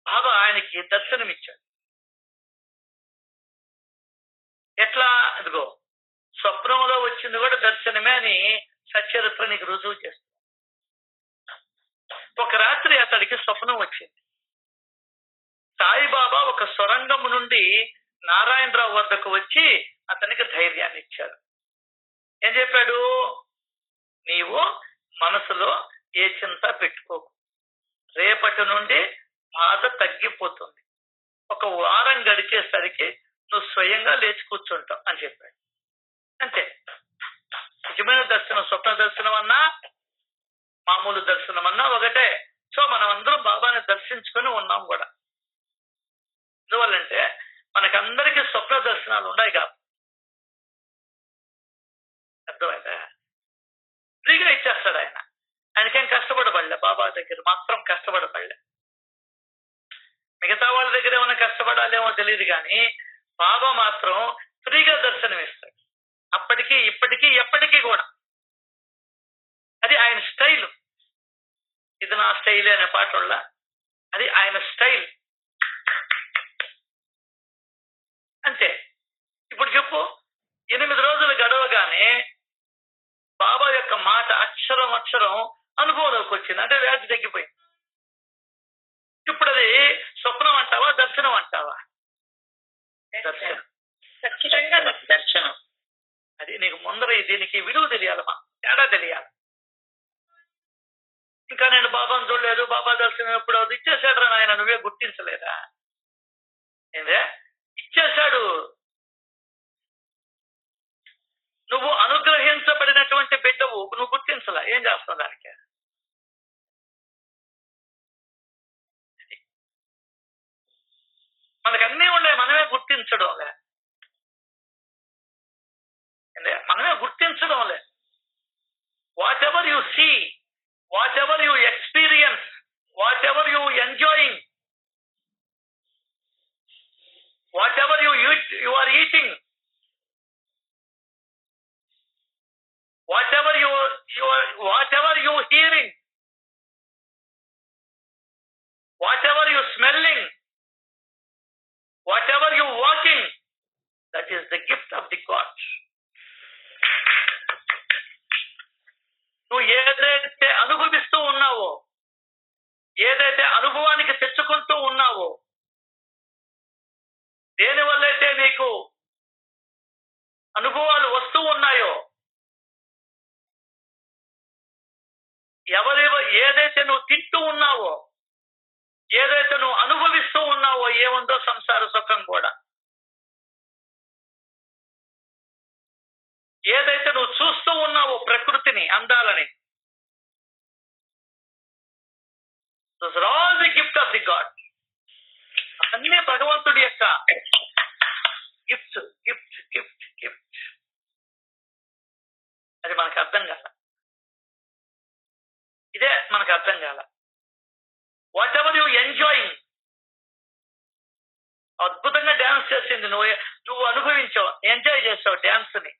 బాబా ఆయనకి దర్శనమిచ్చాడు. ఎట్లా? అదిగో స్వప్నంలో వచ్చింది కూడా దర్శనమే అని సచరిత్ర నీకు రుజువు చేస్తుంది. ఒక రాత్రి అతడికి స్వప్నం వచ్చింది. సాయిబాబా ఒక సొరంగము నుండి నారాయణరావు వద్దకు వచ్చి అతనికి ధైర్యాన్ని ఇచ్చారు. ఏం చెప్పాడు? నీవు మనసులో ఏ చింత పెట్టుకోకు, రేపటి నుండి బాధ తగ్గిపోతుంది, ఒక వారం గడిచేసరికి నువ్వు స్వయంగా లేచి కూర్చుంటావు అని చెప్పాడు. అంతే. నిజమైన దర్శనం స్వప్న దర్శనం అన్నా మామూలు దర్శనం అన్నా ఒకటే. సో మనం అందరం బాబాని దర్శించుకొని ఉన్నాం కూడా. ఎందువల్లంటే మనకందరికీ స్వప్న దర్శనాలు ఉన్నాయి కాదు. అర్థమైందా? ఫ్రీగా ఇచ్చేస్తాడు ఆయన. ఆయనకేం కష్టపడబడలే. బాబా దగ్గర మాత్రం కష్టపడబడలే. మిగతా వాళ్ళ దగ్గర ఏమైనా కష్టపడాలేమో తెలియదు కానీ బాబా మాత్రం ఫ్రీగా దర్శనం ఇస్తాడు. అప్పటికీ ఇప్పటికీ ఎప్పటికీ కూడా. అది ఆయన స్టైల్. ఇది నా స్టైల్ అనే పాట వల్ల అది ఆయన స్టైల్. అంతే. ఇప్పుడు చెప్పు, 8 రోజులు గడవగానే బాబా యొక్క మాట అక్షరం అక్షరం అనుభవంలోకి వచ్చింది. అంటే వ్యాధి తగ్గిపోయింది. ఇప్పుడు అది స్వప్నం అంటావా, దర్శనం అంటావా? దర్శనం. ఖచ్చితంగా దర్శనం. అది నీకు ముందర దీనికి విలువ తెలియాలమ్మా, తేడా తెలియాలి. ఇంకా నేను బాబాను చూడలేదు, బాబా దర్శనం ఎప్పుడు అది ఇచ్చేసాడు రా ఆయన, నువ్వే గుర్తించలేదా? ఏందే ఇచ్చేశాడు. నువ్వు అనుగ్రహించబడినటువంటి బిడ్డవు, నువ్వు గుర్తించలా. ఏం చేస్తావు దానికి? మనకు అన్నీ ఉన్నాయి, మనమే గుర్తించడంలే. మనమే గుర్తించడంలే. Whatever you see, whatever you experience, whatever you enjoying, whatever you are eating, whatever you hearing, whatever you smelling, whatever you walking, that is the gift of the God. నువ్వు ఏదైతే అనుభవిస్తూ ఉన్నావో, ఏదైతే అనుభవానికి తెచ్చుకుంటూ ఉన్నావో, దేనివల్లైతే నీకు అనుభవాలు వస్తూ ఉన్నాయో, ఏదైతే నువ్వు తింటూ ఉన్నావో, ఏదైతే నువ్వు అనుభవిస్తూ ఉన్నావో, ఏముందో సంసార సుఖం కూడా, ఏదైతే నువ్వు చూస్తూ ఉన్నావో ప్రకృతిని, అందాలని, all the gift of the God. అన్నీ భగవంతుడి యొక్క గిఫ్ట్ గిఫ్ట్ గిఫ్ట్ గిఫ్ట్. అది మనకు అర్థం కాల. ఇదే మనకు అర్థం కాల. What ever you enjoying. అద్భుతంగా డ్యాన్స్ చేసింది, నువ్వు అనుభవించావు, ఎంజాయ్ చేసావు డ్యాన్స్ ని.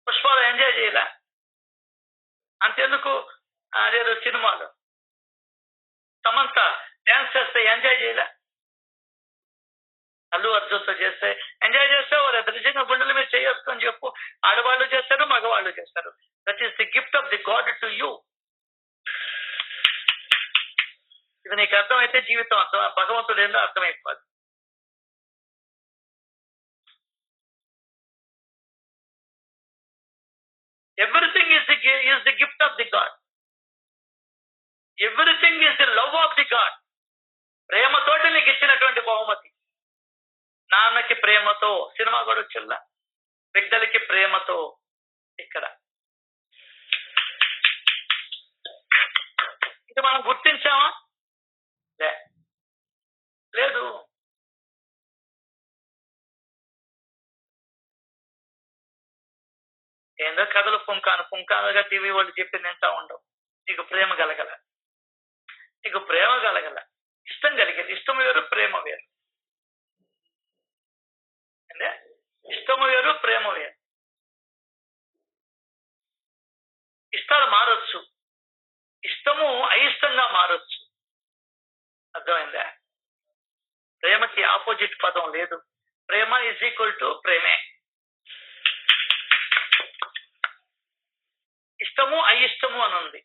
పుష్పాలు ఎంజాయ్ చేయలే? అంతెందుకు, అదేదో సినిమాలో సమంత డ్యాన్స్ చేస్తే ఎంజాయ్ చేయలే? అల్లు అర్జున్తో చేస్తే ఎంజాయ్ చేస్తావు. నిజంగా గుండెల మీద చేసుకొని చెప్పు. ఆడవాళ్ళు చేస్తారు, మగవాళ్ళు చేస్తారు. That is the gift of the God to you. ఇది నీకు అర్థమైతే జీవితం అర్థం, భగవంతుడు ఏందో అర్థమైపోదు. Everything is the gift of the God. Everything is the love of the God. ప్రేమతోటి నీకు ఇచ్చినటువంటి బహుమతి. నాన్నకి ప్రేమతో సినిమా కూడా వచ్చిందా, బిడ్డలకి ప్రేమతో. ఇక్కడ ఇది మనం గుర్తించామా? లేదు. ఏందో కథలు పుంకానుగా టీవీ వాళ్ళు చెప్పింది వింటా ఉండవు. నీకు ప్రేమ కలగల, నీకు ప్రేమ కలగల, ఇష్టం కలిగేది. ఇష్టం వేరు, ప్రేమ వేరు. అంటే ఇష్టము వేరు, ప్రేమ వేరు. ఇష్టాలు మారొచ్చు, ఇష్టము అయిష్టంగా మారొచ్చు. అర్థమైందా? ప్రేమకి ఆపోజిట్ పదం లేదు. ప్రేమ ఈజ్ ఈక్వల్ టు ప్రేమే. ఇష్టము అయిష్టము అని ఉంది,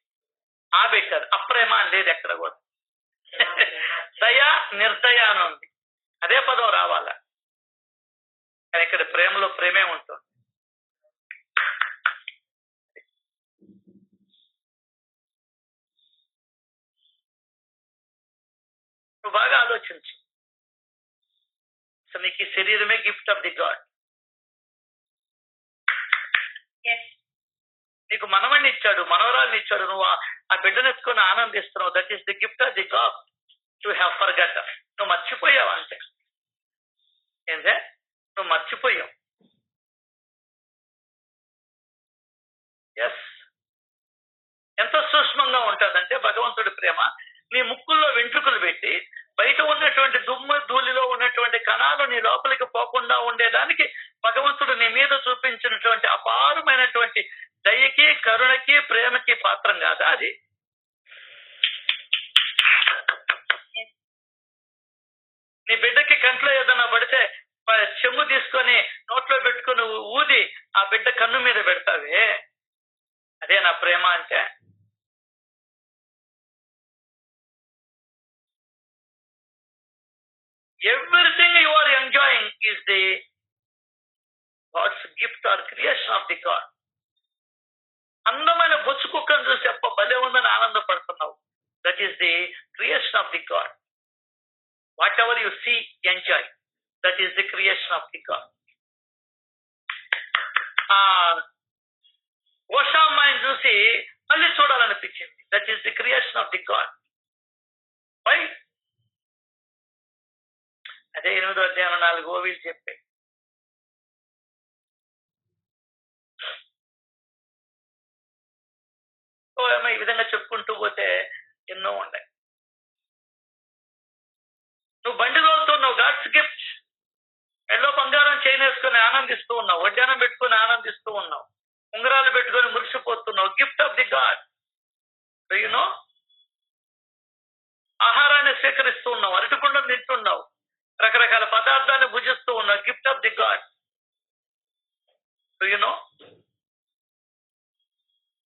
పెట్టారు. అప్రేమ అని లేదు ఎక్కడ కూడా. దయ నిర్దయ అని ఉంది, అదే పదం రావాల. కానీ ఇక్కడ ప్రేమలో ప్రేమే ఉంటుంది. నువ్వు బాగా ఆలోచించు. సో నీకు ఈ శరీరమే గిఫ్ట్ ఆఫ్ ది గాడ్. నీకు మనవణ్ణి ఇచ్చాడు, మనవరాల్ని ఇచ్చాడు. నువ్వు ఆ బిడ్డను ఎత్తుకొని ఆనందిస్తున్నావు. That is the gift of the God to have forgot. నువ్వు మర్చిపోయావు అంతే. ఏంటే నువ్వు మర్చిపోయావు. ఎస్, ఎంత సూక్ష్మంగా ఉంటుందంటే భగవంతుడి ప్రేమ. నీ ముక్కుల్లో వెంట్రుకలు పెట్టి బయట ఉన్నటువంటి దుమ్ము ధూళిలో ఉన్నటువంటి కణాలు నీ లోపలికి పోకుండా ఉండేదానికి భగవంతుడు నీ మీద చూపించినటువంటి అపారమైనటువంటి దయకి, కరుణకి, ప్రేమకి పాత్రం కాదా అది? నీ బిడ్డకి కంట్లో ఏదైనా పడితే చెమ్ము తీసుకొని నోట్లో పెట్టుకుని ఊది ఆ బిడ్డ కన్ను మీద పెడతావే, అదే నా ప్రేమ అంటే. Everything you are enjoying is the God's gift or creation of the God. అందమైన బొచ్చు కుక్కను చూసి అప్ప భలే ఉందని ఆనందపడుతున్నావు. That is the creation of the God. Whatever you see, enjoy. That is the creation of the God. ఓషామ్మాయిని చూసి మళ్ళీ చూడాలనిపించింది. That is the creation of the God. Why? అదే 8వ అధ్యాయం 4 ఓవీలు చెప్పాయి. ఈ విధంగా చెప్పుకుంటూ పోతే ఎన్నో ఉన్నాయి. నువ్వు బండి తోలుతున్నావు, గాడ్స్ గిఫ్ట్. ఎల్లో బంగారం చైన్ వేసుకొని ఆనందిస్తూ ఉన్నావు, వడ్డానం పెట్టుకొని ఆనందిస్తూ ఉన్నావు, ఉంగరాలు పెట్టుకొని మురిసిపోతున్నావు. Gift of the God. You know, ఆహారాన్ని స్వీకరిస్తూ ఉన్నావు, అరటికుండం తింటున్నావు, రకరకాల పదార్థాన్ని భుజిస్తూ ఉన్నావు. Gift of the God. You know,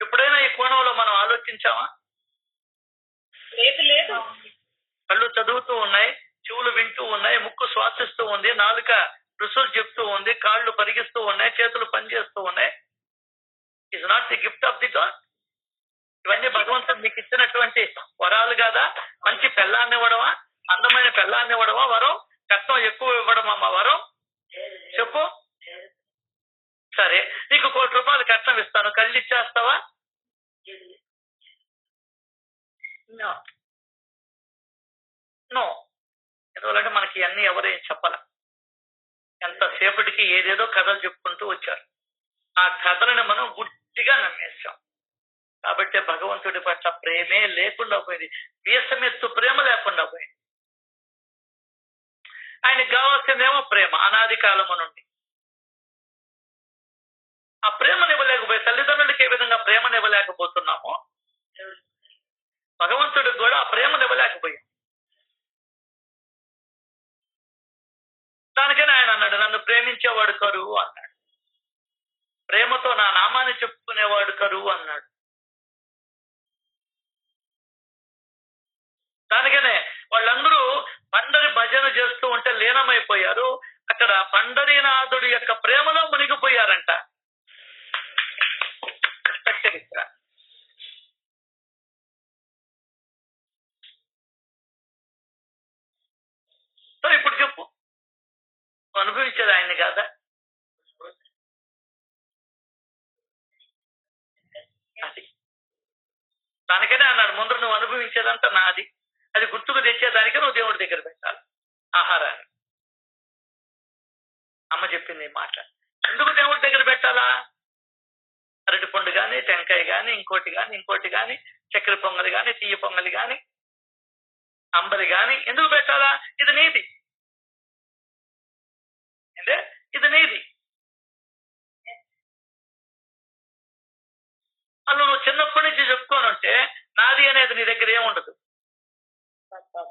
ఎప్పుడైనా ఈ కోణంలో మనం ఆలోచించామా? లేదు. కళ్ళు చదువుతూ ఉన్నాయి, చెవులు వింటూ ఉన్నాయి, ముక్కు శ్వాసిస్తూ ఉంది, నాలుక రుసులు చెప్తూ ఉంది, కాళ్ళు పరిగిస్తూ ఉన్నాయి, చేతులు పనిచేస్తూ ఉన్నాయి. Is not the gift of the God? ఇవన్నీ భగవంతుడు మీకు ఇచ్చినటువంటి వరాలు కాదా? మంచి పెళ్ళాన్ని ఇవ్వడమా, అందమైన పెళ్ళాన్ని ఇవ్వడమా వరం? కట్నం ఎక్కువ ఇవ్వడమా మా వరం? చెప్పు. సరే, నీకు ₹1,00,00,000 కట్నం ఇస్తాను, కళ్ళు ఇచ్చేస్తావా? నో. ఎందువల్లంటే మనకి అన్ని ఎవరేం చెప్పాల. ఎంతసేపటికి ఏదేదో కథలు చెప్పుకుంటూ వచ్చారు. ఆ కథలను మనం గుడ్డిగా నమ్మేశాం. కాబట్టి భగవంతుడి పట్ల ప్రేమే లేకుండా పోయింది. వీసమెత్తు ప్రేమ లేకుండా పోయింది. ఆయనకు కావాల్సిందేమో ప్రేమ, అనాది కాలము నుండి. ఆ ప్రేమనివ్వలేకపోయి తల్లిదండ్రులకి ఏ విధంగా ప్రేమనివ్వలేకపోతున్నామో భగవంతుడికి కూడా ఆ ప్రేమనివ్వలేకపోయాం. దానికని ఆయన అన్నాడు, నన్ను ప్రేమించేవాడు కరువు అన్నాడు, ప్రేమతో నా నామాన్ని చెప్పుకునేవాడు కరువు అన్నాడు. దానికనే వాళ్ళందరూ పండరి భజన చేస్తూ ఉంటే లీనమైపోయారు. అక్కడ పండరీనాథుడి యొక్క ప్రేమలో మునిగిపోయారంట. అనుభవించేది ఆయన్ని కాదా? అది దానికనే అన్నాడు, ముందు నువ్వు అనుభవించేదంతా నాది, అది గుర్తుకు తెచ్చేదానికి నువ్వు దేవుడి దగ్గర పెట్టాలి ఆహారాన్ని. అమ్మ చెప్పింది ఈ మాట. ఎందుకు దేవుడి దగ్గర పెట్టాలా? అరటి పండు కానీ, టెంకాయ కానీ, ఇంకోటి కానీ, చక్కెర పొంగలి కానీ, తీయ పొంగలి కానీ, అంబలి కానీ ఎందుకు పెట్టాలా? ఇది నీది అంటే ఇది నీది. అలా నువ్వు చిన్నప్పటి నుంచి చెప్పుకోనుంటే నాది అనేది నీ దగ్గర ఏముండదు.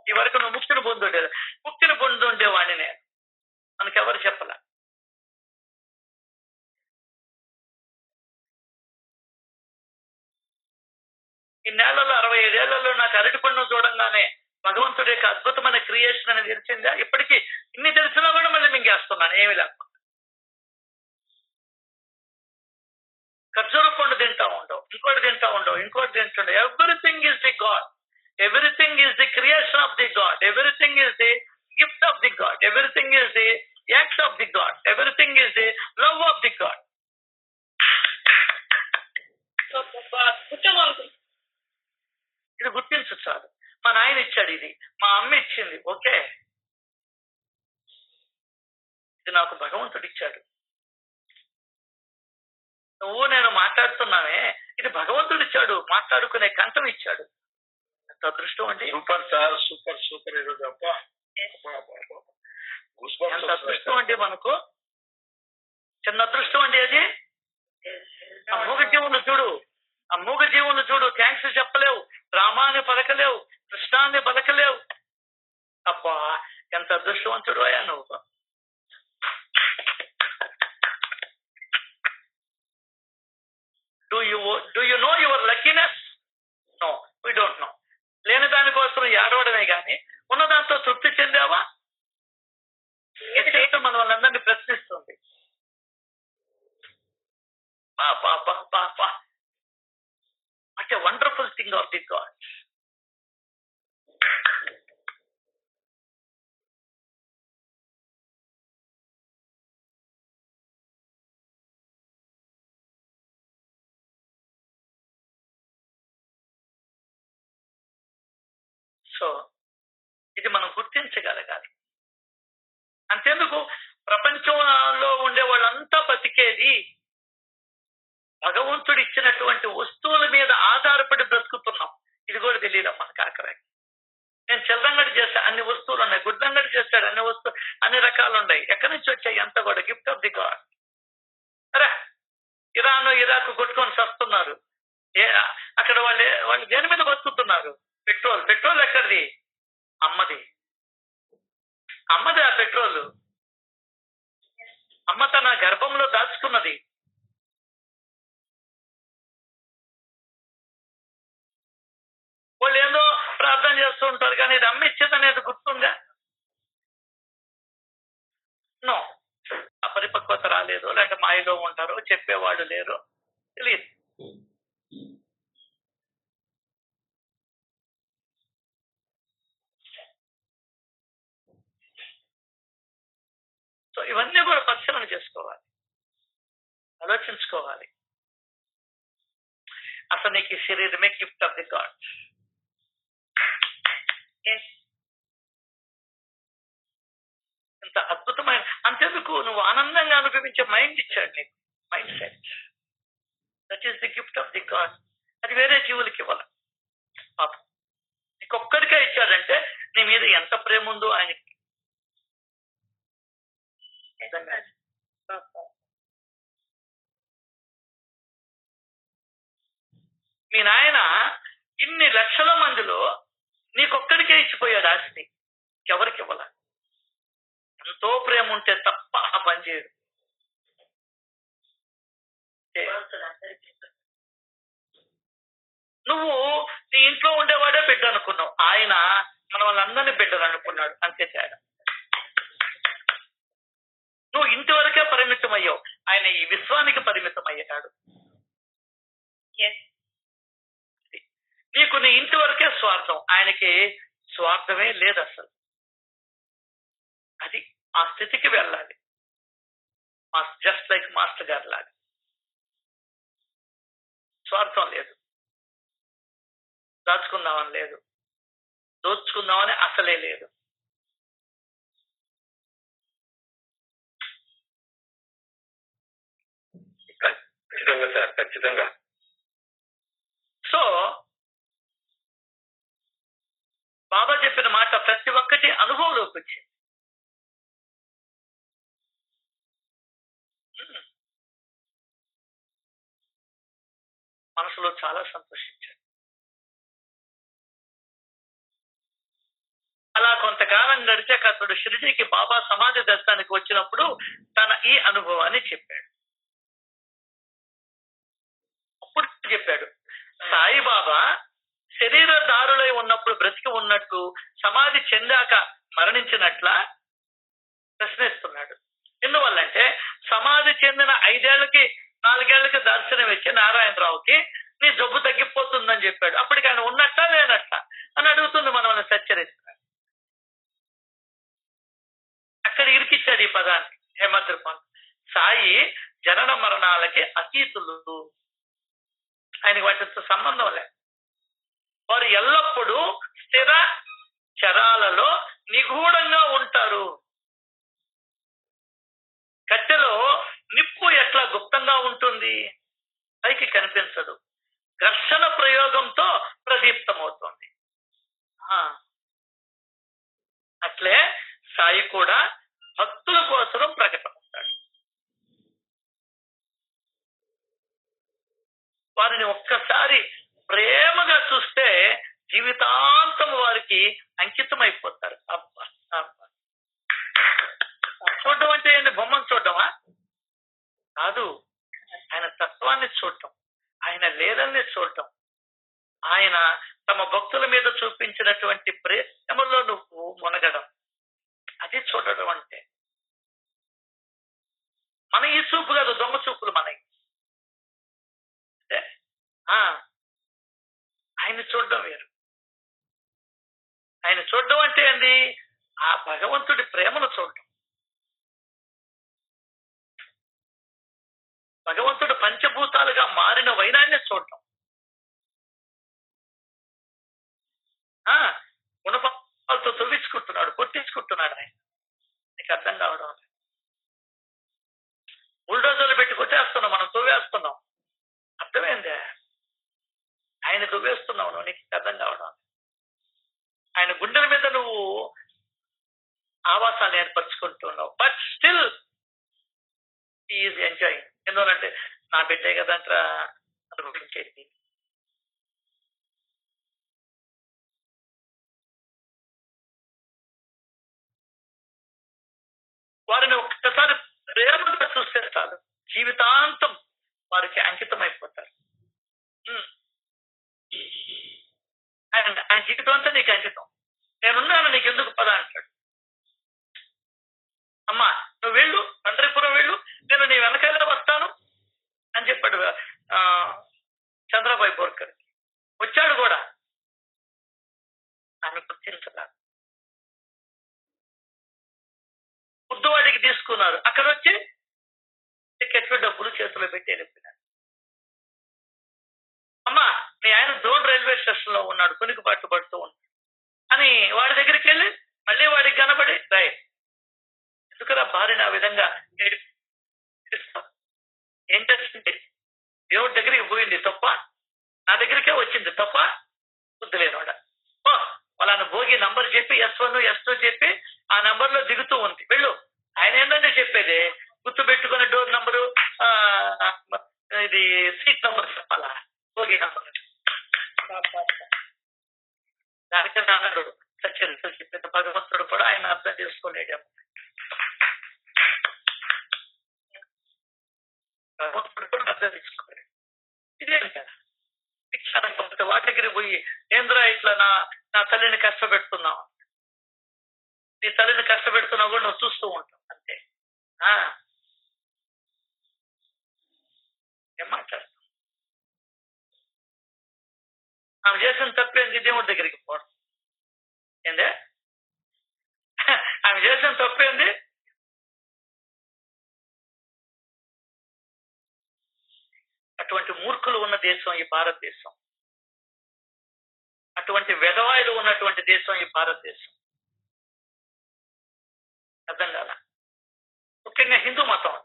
ఈ వరకు నువ్వు ముక్తిని పొందుండేవాడిని నేను, మనకెవరు చెప్పలా. ఈ నెలలో 65 ఏళ్లలో నాకు అరటి పండు చూడంగానే భగవంతుడి యొక్క అద్భుతమైన క్రియేషన్ అని తెలిసిందా? ఇప్పటికీ ఇన్ని తెలిసినా కూడా మళ్ళీ మింగేస్తున్నాను ఏమి లేకుండా. ఖర్జూర పండు తింటా ఉండవు, ఇంకోటి తింటుండవు. Everything is the God, everything is the creation of the God, everything is the gift of the God, everything is the act of the God, everything is the love of the God. ఇది గుర్తించు చాలు. మా నాయన ఇచ్చాడు, ఇది మా అమ్మ ఇచ్చింది, ఓకే, ఇది నాకు భగవంతుడు ఇచ్చాడు. నువ్వు నేను మాట్లాడుతున్నామే, ఇది భగవంతుడు ఇచ్చాడు, మాట్లాడుకునే కంఠం ఇచ్చాడు. ఎంత అదృష్టం అండి. Super sir, super super. ఈరోజు ఎంత అదృష్టం అండి మనకు, చిన్న అదృష్టం అండి అది. ఆ మూగ జీవులు చూడు, థ్యాంక్స్ చెప్పలేవు, రామాన్ని పలకలేవు, కృష్ణాన్ని పలకలేవు. అబ్బా ఎంత అదృష్టవంతుడు అయ్యా నువ్వు. Do you know your luckiness? No, we don't know. లేని దానికోసం ఏడవడమే కానీ ఉన్న దాంతో తృప్తి చెందావా? జీవితం మన వాళ్ళందరినీ ప్రశ్నిస్తుంది. అంటే wonderful thing of the God. So ఇది మనం గుర్తించగలగాలి. అంతేందుకు ప్రపంచంలో ఉండే వాళ్ళంతా బతికేది భగవంతుడు ఇచ్చినటువంటి వస్తువుల మీద ఆధారపడి బ్రతుకుతున్నాం. ఇది కూడా తెలియదు మనకు. ఆఖరికి నేను చిల్లంగడి చేస్తా, అన్ని వస్తువులు ఉన్నాయి, గుడ్లంగడి చేస్తాడు, అన్ని రకాలు ఉన్నాయి. ఎక్కడి నుంచి వచ్చాయి? అంతా కూడా గిఫ్ట్ ఆఫ్ ది గాడ్. అరే ఇరాన్ ఇరాక్ కొట్టుకొని చస్తున్నారు. అక్కడ వాళ్ళు దేని మీద బతుకుతున్నారు? పెట్రోల్ ఎక్కడిది? అమ్మది ఆ పెట్రోల్. అమ్మ తన గర్భంలో దాచుకున్నది. వాళ్ళు ఏదో ప్రార్థన చేస్తూ ఉంటారు కానీ ఇది అమ్మ ఇచ్చేది అనేది గుర్తుందా? నో. అపరిపక్వత రాలేదు, లేదంటే మాయలో ఉంటారు, చెప్పేవాళ్ళు లేరు, తెలియదు. సో ఇవన్నీ కూడా పరిశీలన చేసుకోవాలి, ఆలోచించుకోవాలి. అసలు నీకు ఈ శరీరమే గిఫ్ట్ ఆఫ్ ది గాడ్. ఇంత అద్భుతమైన, అంతేందుకు నువ్వు ఆనందంగా అనుభవించే మైండ్ ఇచ్చాడు నీకు, mind set. That is the gift of the God. అది వేరే జీవులకి ఇవ్వాలి. పాపం నీకొక్కడికే ఇచ్చాడంటే నీ మీద ఎంత ప్రేమ ఉందో ఆయనకి. మీ నాయన ఇన్ని లక్షల మందిలో నీకొక్కడికే ఇచ్చిపోయాడు ఆస్తి, ఎవరికి ఇవ్వాల? ఎంతో ప్రేమ ఉంటే తప్ప ఆ పని చేయడు. నువ్వు నీ ఇంట్లో ఉండేవాడే బిడ్డ అనుకున్నావు, ఆయన మన వాళ్ళందరినీ బిడ్డలు అనుకున్నాడు, అంతే తేడా. నువ్వు ఇంటి వరకే పరిమితం అయ్యావు, ఆయన ఈ విశ్వానికి పరిమితం అయ్యాడు. నీకు నీ ఇంటి వరకే స్వార్థం, ఆయనకి స్వార్థమే లేదు అసలు. అది ఆ స్థితికి వెళ్ళాలి. జస్ట్ లైక్ మాస్టర్ గారి లాగా. స్వార్థం లేదు, దాచుకుందామని లేదు, దోచుకుందామని అసలే లేదు. ఖచ్చితంగా సార్, ఖచ్చితంగా. సో బాబా చెప్పిన మాట ప్రతి ఒక్కటి అనుభవంలోకి వచ్చింది. మనసులో చాలా సంతోషించాడు. అలా కొంతకాలం గడిచాక అతడు షిరిడీకి బాబా సమాధి దర్శనానికి వచ్చినప్పుడు తన ఈ అనుభవాన్ని చెప్పాడు. అప్పుడు చెప్పాడు, సాయిబాబా శరీరధారులై ఉన్నప్పుడు బ్రతికి ఉన్నట్టు, సమాధి చెందాక మరణించినట్లా ప్రశ్నిస్తున్నాడు. ఎందువల్లంటే సమాధి చెందిన 5 ఏళ్లకి 4 ఏళ్లకి దర్శనం ఇచ్చి నారాయణరావుకి నీ జబ్బు తగ్గిపోతుందని చెప్పాడు. అప్పటికి ఆయన ఉన్నట్ట లేనట్ట అని అడుగుతుంది మనల్ని సచ్చరిస్తున్నాడు. అక్కడ ఇరికిచ్చాడు ఈ పదాన్ని హేమద్రపంత్. సాయి జనన మరణాలకి అతీతులు, ఆయనకి వాటితో సంబంధం లేదు. వారు ఎల్లప్పుడూ స్థిర చరాలలో నిగూఢంగా ఉంటారు. కట్టెలో నిప్పు ఎట్లా గుప్తంగా ఉంటుంది, పైకి కనిపించదు, ఘర్షణ ప్రయోగంతో ప్రదీప్తమవుతుంది. అట్లే సాయి కూడా భక్తుల కోసం ప్రకటమవుతాడు. వారిని ఒక్కసారి ప్రేమగా చూస్తే జీవితాంతం వారికి అంకితం అయిపోతారు. అబ్బా అబ్బా, చూడటం అంటే ఏంటి? బొమ్మను చూడటమా కాదు, ఆయన తత్వాన్ని చూడటం, ఆయన లీలల్ని చూడటం, ఆయన తమ భక్తుల మీద చూపించినటువంటి ప్రేమలో నువ్వు మునగడం, అది చూడడం అంటే. మన ఈ చూపు కాదు, దొంగ చూపులు మనకి. ఆయన చూడడం వేరు. ఆయన చూడడం అంటే ఏంది? ఆ భగవంతుడి ప్రేమను చూడటం. భగవంతుడు పంచభూతాలుగా మారిన వైనాన్ని చూడటం. గుణపాలతో తొవ్వించుకుంటున్నాడు, కొట్టించుకుంటున్నాడు. ఆయన నీకు అర్థం కావడం, బుల్డోజర్లు పెట్టి కొట్టేస్తున్నాం, మనం తొవ్వేస్తున్నాం. అర్థమైందే? ఆయన తొవ్వేస్తున్నావు నువ్వు, నీకు అర్థం కావడం. ఆయన గుండెల మీద నువ్వు ఆవాసాన్ని ఏర్పరచుకుంటున్నావు. But still is enjoying. ఎందువల్లంటే నా బిడ్డే కదంటా అనుభవించేది. వారిని ఒక్కసారి ప్రేమగా చూస్తే చాలు, జీవితాంతం వారికి అంకితం అయిపోతారు. ఆయన జీవితం అంతా నీకు అంకితం. నేనున్నాను, నీకు ఎందుకు పద అంటాడు. అమ్మా నువ్వు వెళ్ళు, పండరిపురం వెళ్ళు, నేను నీ వెనకాలే వస్తాను అని చెప్పాడు చంద్రబాయి బోర్కర్. వచ్చాడు కూడా, ఆయన గుర్తించరాదు. ఉద్దువాడికి తీసుకున్నారు, అక్కడ వచ్చి టికెట్లు డబ్బులు చేతిలో పెట్టి వెళ్ళిపోయినాడు. అమ్మా మీ ఆయన దోన్ రైల్వే స్టేషన్ లో ఉన్నాడు, కునికి పడుతూ ఉన్నాడు అని వాడి దగ్గరికి వెళ్ళి మళ్ళీ వాడికి కనబడి రాయ్ ఎందుకురా భార్యని ఆ విధంగా ఏం చేస్తుంది? దేవుడి దగ్గరికి పోయింది తప్ప, నా దగ్గరికే వచ్చింది తప్ప, బుద్ధి లేనివాడ. వాళ్ళని భోగి నంబర్ చెప్పి S1 S2 చెప్పి ఆ నంబర్ లో దిగుతూ ఉంది, వెళ్ళు. ఆయన ఏంటంటే చెప్పేది గుర్తు పెట్టుకుని డోర్ నంబరు, ఇది సీట్ నంబర్ చెప్పాలా, భోగి నంబర్. దానికన్నా అన్నాడు సత్యరితో చెప్పేది భగవంతుడు కూడా ఆయన అర్థం చేసుకోలేడేమో. భగవంతుడు కూడా అర్థం చేసుకోలేడు. ఇదే కదా వాటి దగ్గరికి పోయి ఏంద్రా ఇట్లా నా తల్లిని కష్టపెడుతున్నావు, నీ తల్లిని కష్టపెడుతున్నావు కూడా నువ్వు చూస్తూ ఉంటావు అంతే. ఏం మాట్లాడతావు? ఆమె చేసిన తప్పేంది? దేవుడి దగ్గరికి పోవడం. ఏందే ఆమె చేసిన తప్పేంది? అటువంటి మూర్ఖులు ఉన్న దేశం ఈ భారతదేశం. అటువంటి వెధవాయిలు ఉన్నటువంటి దేశం ఈ భారతదేశం. అర్థం కాదా? ముఖ్యంగా హిందూ మతం.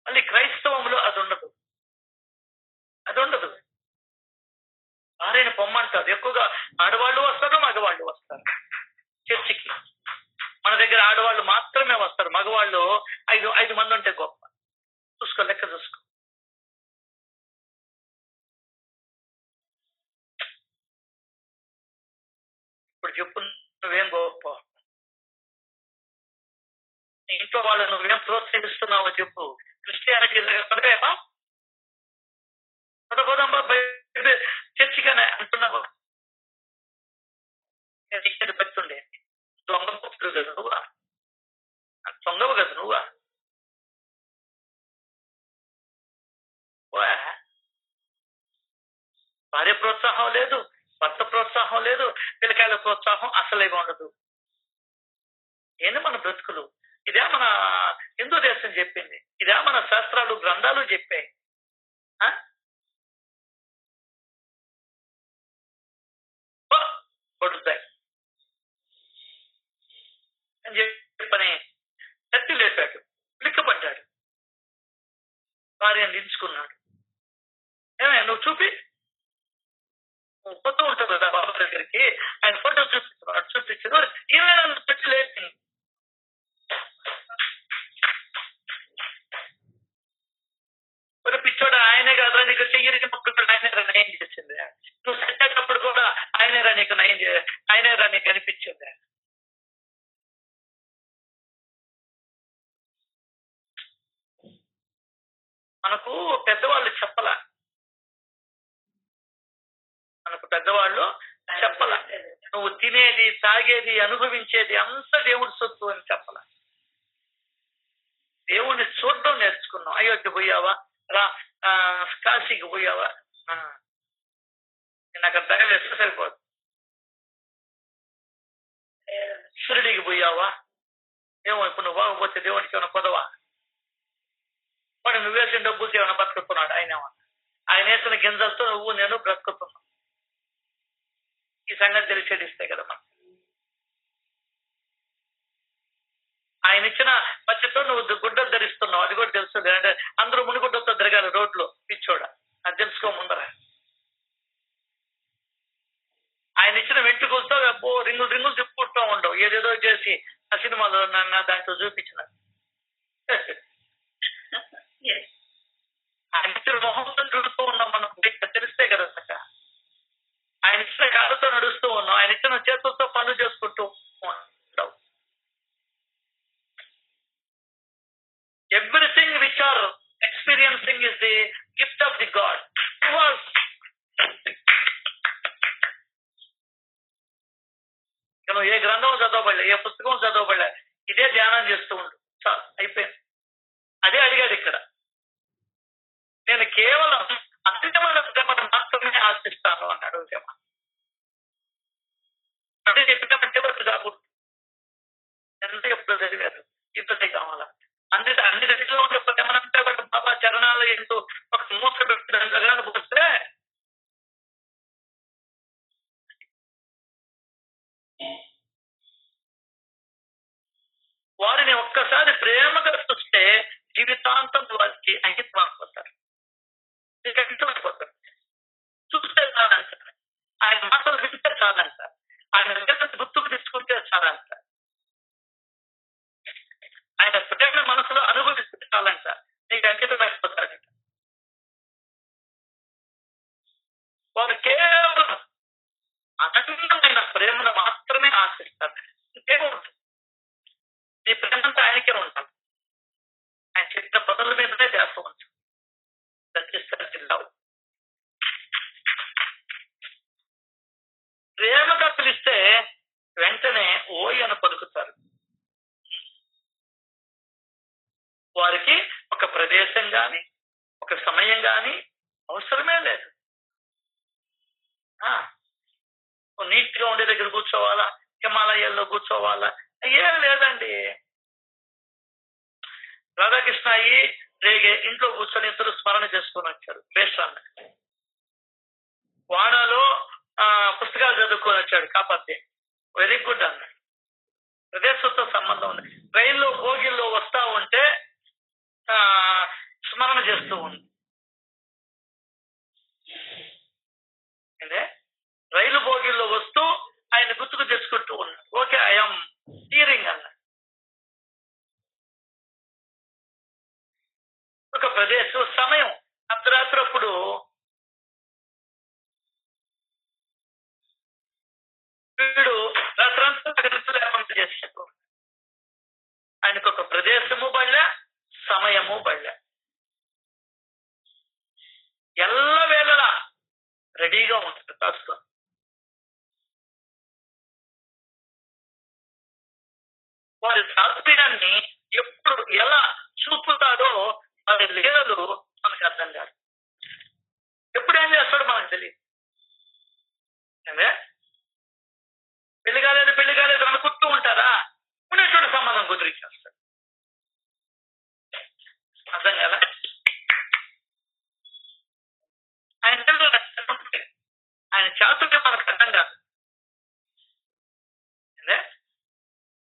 మళ్ళీ క్రైస్తవంలో అది ఉండదు. భార్యను పొమ్మంటారు. ఎక్కువగా ఆడవాళ్ళు వస్తారు, మగవాళ్ళు వస్తారు చర్చికి. మన దగ్గర ఆడవాళ్ళు మాత్రమే వస్తారు, మగవాళ్ళు 5 మంది ఉంటే గొప్ప. లెక్క చూసుకో. ఇప్పుడు చెప్పు, నువ్వేం గొప్ప? ఇంట్లో వాళ్ళు నువ్వేం ప్రోత్సహిస్తున్నావో చెప్పు. క్రిస్టియానిటీ పదవేపా పదపోదాంబా చర్చిగానే అంటున్నావు. బతుండే దొంగ భక్తులు కదా నువ్వా? దొంగవు కదా నువ్వా? భార్య ప్రోత్సాహం లేదు, భర్త ప్రోత్సాహం లేదు, పిల్లకాయల ప్రోత్సాహం అసలేగా ఉండదు. ఏంది మన బ్రతుకులు? ఇదే మన హిందూ దేశం చెప్పింది, ఇదే మన శాస్త్రాలు గ్రంథాలు చెప్పాయి. పడుతాయి అని చెప్పని కత్తి లేపాడు, లిక్కపడ్డాడు, భార్యను దించుకున్నాడు. ఏమే నువ్వు చూపి, నువ్వు పోతూ ఉంటావు కదా బాబా దగ్గరికి, ఆయన ఫోటో చూపించాడు. ఈమె పెట్టి లేపి ఒక పిచ్చోడు, ఆయనే కదా నీకు చెయ్యరినప్పుడు ఆయనే రా నయం చేసింది. నువ్వు చచ్చేటప్పుడు కూడా ఆయనే రా నీకు నయం ఆయనే రా నీకు అనిపించింది. మనకు పెద్దవాళ్ళు చెప్పలా, నువ్వు తినేది, తాగేది, అనుభవించేది అంత దేవుడి సొత్తు అని చెప్పలా. దేవుణ్ణి చూడడం నేర్చుకున్నాం. అయోధ్య పోయావా రా, కాశీకి పోయావా, నాకు దగలేస్తే సరిపోదు. షిరిడీకి పోయావా, ఏమో ఇప్పుడు నువ్వు బాగపోతే దేవుడికి ఏమైనా కొదవా? వాడు నువ్వు వేసిన డబ్బులకి ఏమైనా బ్రతుకుతున్నాడు? ఆయన వేసిన గింజలతో నువ్వు నేను బ్రతుకుతున్నావు. ఈ సంగతి తెలిసేదిస్తే కదా మనం. ఆయన ఇచ్చిన పచ్చతో నువ్వు గుడ్డలు ధరిస్తున్నావు, అది కూడా తెలుస్తుంది. అంటే అందరూ మునిగుడ్డతో తిరగాలి రోడ్లో, పిచ్చోడ, అది తెలుసుకో ముందర. ఆయన ఇచ్చిన వెంట్రుకలతో రింగులు తిప్పుకుంటూ ఉండవు, ఏదేదో చేసి ఆ సినిమాలో నన్ను దాంట్లో చూపించిన. ఆయన ఇచ్చిన మొహంతో చూడుతూ ఉన్నాం మనం, తెలిస్తే కదా సక్క. ఆయన ఇచ్చిన కాళ్ళతో నడుస్తూ ఉన్నాం, ఆయన ఇచ్చిన చేతులతో పనులు చేసుకుంటూ ఉండవు. Everything which are experiencing is the gift of the God. నువ్వు ఏ గ్రంథం చదవబడలే, ఏ పుస్తకం చదవబడలే, ఇదే ధ్యానం చేస్తూ ఉండు, చాలు అయిపోయింది. అదే అడిగాడు ఇక్కడ. నేను కేవలం అంతిమమైన ప్రేమను మాత్రమే ఆశిస్తాను అన్నాడు. అదే చెప్పినట్టే కాకూడదు. ఎంత ఎప్పుడు చదివారు, ఇప్పటికే కావాలా? అన్ని దగ్గరలో ఉండే ప్రేమనంతా ఒక బాబా చరణాలు ఎంతో ఒక మూస పెట్టిన పోస్తే వారిని ఒక్కసారి ప్రేమగా చూస్తే జీవితాంతం వారికి అంకితం అయిపోతారు, చూస్తే చాలంటారు, ఆయన మాటలు వింటే చాలంటారు, ఆయన గుర్తుకు తీసుకుంటే చాలంటారు, ఆయన ప్రేమ మనసులో అనుభవిస్తే చాలంట, నీకు అంకితం అయిపోతాడంట. వారు కేవలం అనంతమైన ప్రేమను మాత్రమే ఆశిస్తారు. ఇంకేముంటుంది? నీ ప్రేమంతా ఆయనకే ఉంటాం. ఆయన చెప్పిన పనుల మీదనే చేస్తూ ఉంటాం. దర్శిస్తావు. ప్రేమగా పిలిస్తే వెంటనే ఓయ్ అని పలుకుతారు. వారికి ఒక ప్రదేశం గాని ఒక సమయం గాని అవసరమే లేదు. నీట్ గా ఉండే దగ్గర కూర్చోవాలా, హిమాలయాల్లో కూర్చోవాలా, ఏం లేదండి. రాధాకృష్ణ అయ్యి రేగే ఇంట్లో కూర్చొని ఇద్దరు స్మరణ చేసుకొని వచ్చారు. బేస్రాన్న వాడాలో పుస్తకాలు చదువుకొని వచ్చాడు కాపాతే. వెరీ గుడ్ అన్నాడు. ప్రదేశంతో సంబంధం ఉంది. రైల్లో భోగిల్లో వస్తా ఉంటే స్మరణ చేస్తూ ఉంది. రైలు భోగిల్లో వస్తూ ఆయన గుర్తుకు తెచ్చుకుంటూ ఉన్నాడు. ఓకే, ఐఎమ్ హియరింగ్ అన్నాడు. ఒక ప్రదేశం సమయం అర్ధరాత్రి అప్పుడు వీడు రాత్రంతా లేకుండా చేశాడు. ఆయనకు ఒక ప్రదేశము బళ్ళ, సమయము బళ్ళ, ఎల్లవేళలా రెడీగా ఉంటుంది కాస్త. వారి తాత్పర్యాన్ని ఎప్పుడు ఎలా చూపుతాడో వారి లీలలు మనకు అర్థం కాదు. ఎప్పుడు ఏం చేస్తాడో మనకు తెలియదు. పెళ్లి కాలేదు అనుకుంటూ ఉంటారా? ఉన్నటువంటి సంబంధం కుదిరిచేస్తాడు. అర్థం కదా? ఆయన చాతుర్యం మనకు అర్థం కాదు.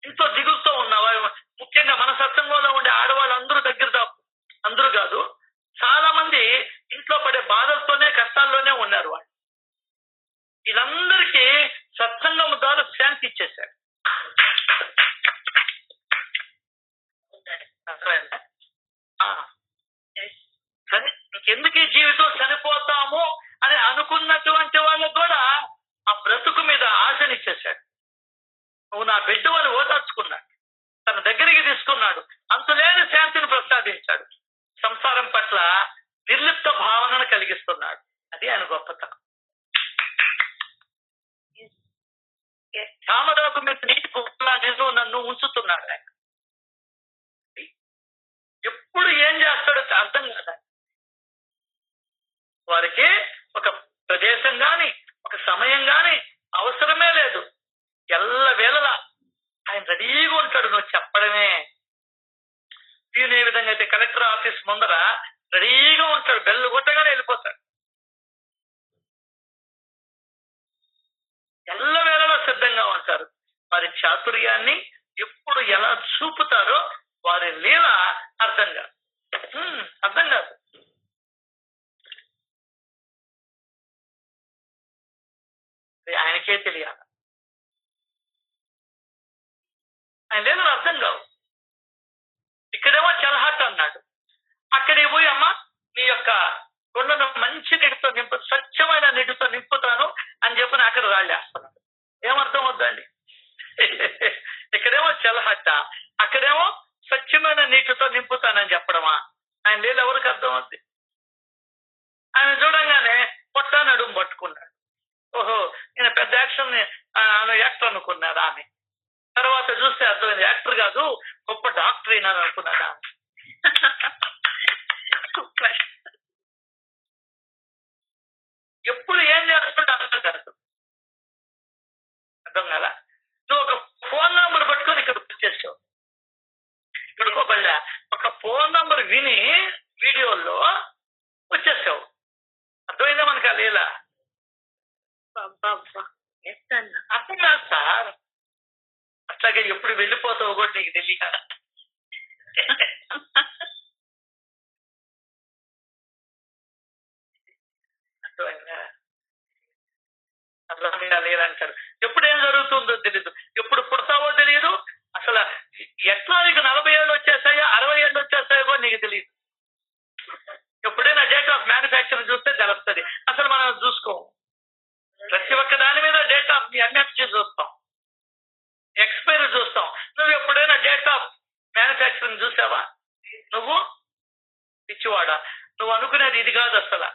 ఇంట్లో దిగులుతో ఉన్నావా? ముఖ్యంగా మన సత్సంగంలో ఉండే ఆడవాళ్ళు అందరూ దగ్గర దాపు, అందరూ కాదు, చాలా మంది ఇంట్లో పడే బాధలతోనే కష్టాల్లోనే ఉన్నారు వాళ్ళు. వీళ్ళందరికీ సత్సంగం ద్వారా శాంతి ఇచ్చేశాడు. ఎందుకు ఈ జీవితం చనిపోతాము అని అనుకున్నటువంటి వాళ్ళకు కూడా ఆ బ్రతుకు మీద ఆశనిచ్చేశాడు. నువ్వు నా బిడ్డ అని ఓదార్చుకున్నాడు, తన దగ్గరికి తీసుకున్నాడు, అంతులేని శాంతిని ప్రసాదించాడు, సంసారం పట్ల నిర్లిప్త భావనను కలిగిస్తున్నాడు. అది ఆయన గొప్పతనం. కామరాకు మీద నీటి కుప్పలా నిన్ను నన్ను ఉంచుతున్నాడు ఆయన. ఎప్పుడు ఏం చేస్తాడో అర్థం కాదు. వారికి ఒక ప్రదేశం గాని ఒక సమయం గాని అవసరమే లేదు. ఎల్లవేళలా ఆయన రెడీగా ఉంటాడు. నువ్వు చెప్పడమే. ప్యూన్ ఏ విధంగా అయితే కలెక్టర్ ఆఫీస్ ముందర రెడీగా ఉంటాడు, బెల్లు కొట్టగానే వెళ్ళిపోతాడు. ఎల్లవేళలా సిద్ధంగా ఉంటారు. వారి చాతుర్యాన్ని ఎప్పుడు ఎలా చూపుతారో వారి లీల అర్థం కాదు. అర్థం కాదు. ఆయనకే తెలియాలి. ఆయన లీలలు అర్థం కావు. ఇక్కడేమో చలహాట్ అన్నాడు, అక్కడికి పోయి అమ్మ నీ యొక్క కొండను మంచి నీటితో నింపు, స్వచ్ఛమైన నీటితో నింపుతాను అని చెప్పి అక్కడ రాళ్ళేస్తున్నాడు. ఏమర్థం వద్దండి? ఇక్కడేమో చలహట్ట, అక్కడేమో స్వచ్ఛమైన నీటితో నింపుతానని చెప్పడమా? ఆయన లీల ఎవరికి అర్థం అవుద్ది? ఆయన చూడంగానే పొట్ట నడుము పట్టుకున్నాడు. ఓహో, నేను పెద్ద యాక్టర్ అనుకున్నాడు ఆమె. తర్వాత చూస్తే అర్థమైంది యాక్టర్ కాదు, గొప్ప డాక్టర్ అయినా అనుకున్నాడు ఆమె. ఎప్పుడు ఏం చేస్తుంటే అర్థం కాదు. అర్థం కదా? నువ్వు ఒక ఫోన్ నంబర్ పట్టుకొని ఇక్కడికి వచ్చేసావు. ఇక్కడికి ఒక ఫోన్ నంబర్ విని వీడియోల్లో వచ్చేసావు. అర్థమైందా మనకు ఆ లీల? అర్థం కాదు సార్. అట్లాగే ఎప్పుడు వెళ్ళిపోతావు కూడా నీకు తెలియదు. అర్థమైందా? అర్థమైందా లేదంటారు. ఎప్పుడు ఏం జరుగుతుందో తెలీదు, ఎప్పుడు పుడతావో తెలియదు. అసలు ఎట్లా నీకు 40 ఏళ్ళు వచ్చేస్తాయో 60 ఏళ్ళు వచ్చేస్తాయో కూడా నీకు తెలియదు. ఎప్పుడైనా డేట్ ఆఫ్ మ్యానుఫ్యాక్చర్ చూస్తే తెలుస్తుంది. అసలు మనం చూసుకోము. ప్రతి ఒక్క దాని మీద డేట్ ఆఫ్ ఎంఎఫ్జీ చూస్తాం, ఎక్స్పైరీ చూస్తాం. నువ్వు ఎప్పుడైనా డేట్ ఆఫ్ మ్యానుఫ్యాక్చరింగ్ చూసావా? నువ్వు పిచ్చివాడా? నువ్వు అనుకునేది ఇది కాదు అసలు.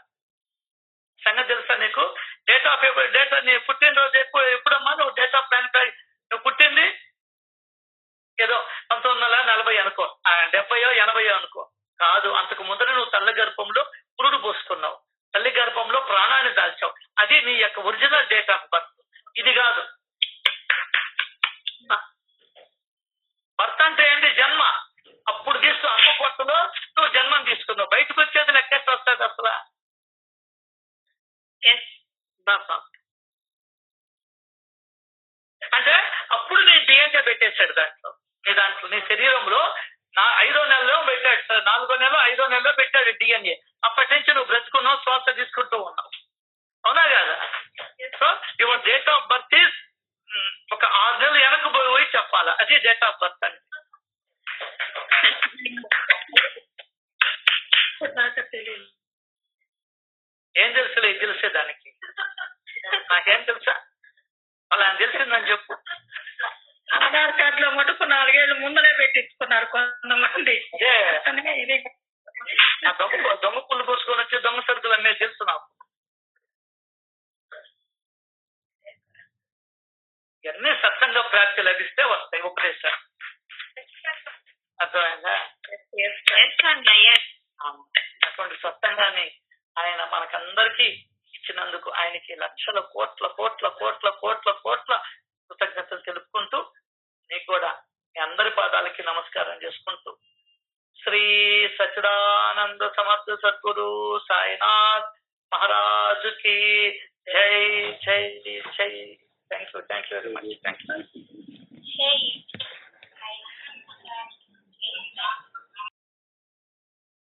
సంగతి తెలుసా నీకు? డేట్ నీ పుట్టినరోజు ఎప్పుడమ్మా నువ్వు డేట్ ఆఫ్ మ్యానుఫ్యాక్చర్? నువ్వు పుట్టింది ఏదో 1940 అనుకో, 70 80 అనుకో. కాదు, అంతకు ముందర నువ్వు తల్లి గర్భంలో పురుడు పోసుకున్నావు, తల్లి గర్భంలో ప్రాణాన్ని దాల్చావు. అది నీ యొక్క ఒరిజినల్ డేట్ ఆఫ్ బర్త్. ఇది కాదు. బర్త్ అంటే ఏంటి? జన్మ. అప్పుడు అప్పుడు తీసుకో అమ్మ పొట్టలో నువ్వు జన్మం తీసుకున్నావు, బయటకు వచ్చేది లెక్కేసి వస్తుంది అసలు. ఎస్ బాబా. అంటే అప్పుడు నీ డిఎన్ఏ పెట్టేశాడు దాంట్లో నీ శరీరంలో 5వ నెలలో పెట్టాడు సార్, 4వ నెల 5వ నెలలో పెట్టాడు డిఎన్ఏ. అప్పటి నుంచి నువ్వు బ్రతుకున్నావు, శ్వాస తీసుకుంటూ ఉన్నావు, అవునా కదా? So your date of birth is ఒక 6 నెలలు వెనక్కి పోయి చెప్పాలా, అది డేట్ ఆఫ్ బర్త్ అంటే. ఏం తెలుసులే, ఇది తెలిసే దానికి నాకేం తెలుసా, అలా తెలిసిందని చెప్పు. ఆధార్ కార్డు లో మటుకు 4 ఏళ్ళు ముందరే పెట్టించుకున్నారు కొంతమంది. ఇది దొంగ పుల్లు పోసుకొని వచ్చి దొంగ సరుకులు అన్నీ తెలుసు నాకు. ఇవన్నీ సత్సంగ ప్రాప్తి లభిస్తే వస్తాయి ఉపదేశాలు, అర్థమైందా? అటువంటి సత్సంగాన్ని ఆయన మనకందరికీ ఇచ్చినందుకు ఆయనకి లక్షల కోట్ల కోట్ల కోట్ల కోట్ల కోట్ల కృతజ్ఞతలు తెలుపుకుంటూ, మీకు కూడా మీ అందరి పాదాలకి నమస్కారం చేసుకుంటూ, శ్రీ సచ్చిదానంద సమర్థ సద్గురు సాయినాథ్ మహారాజుకి జై జై జై. Thank you very much. Thank you.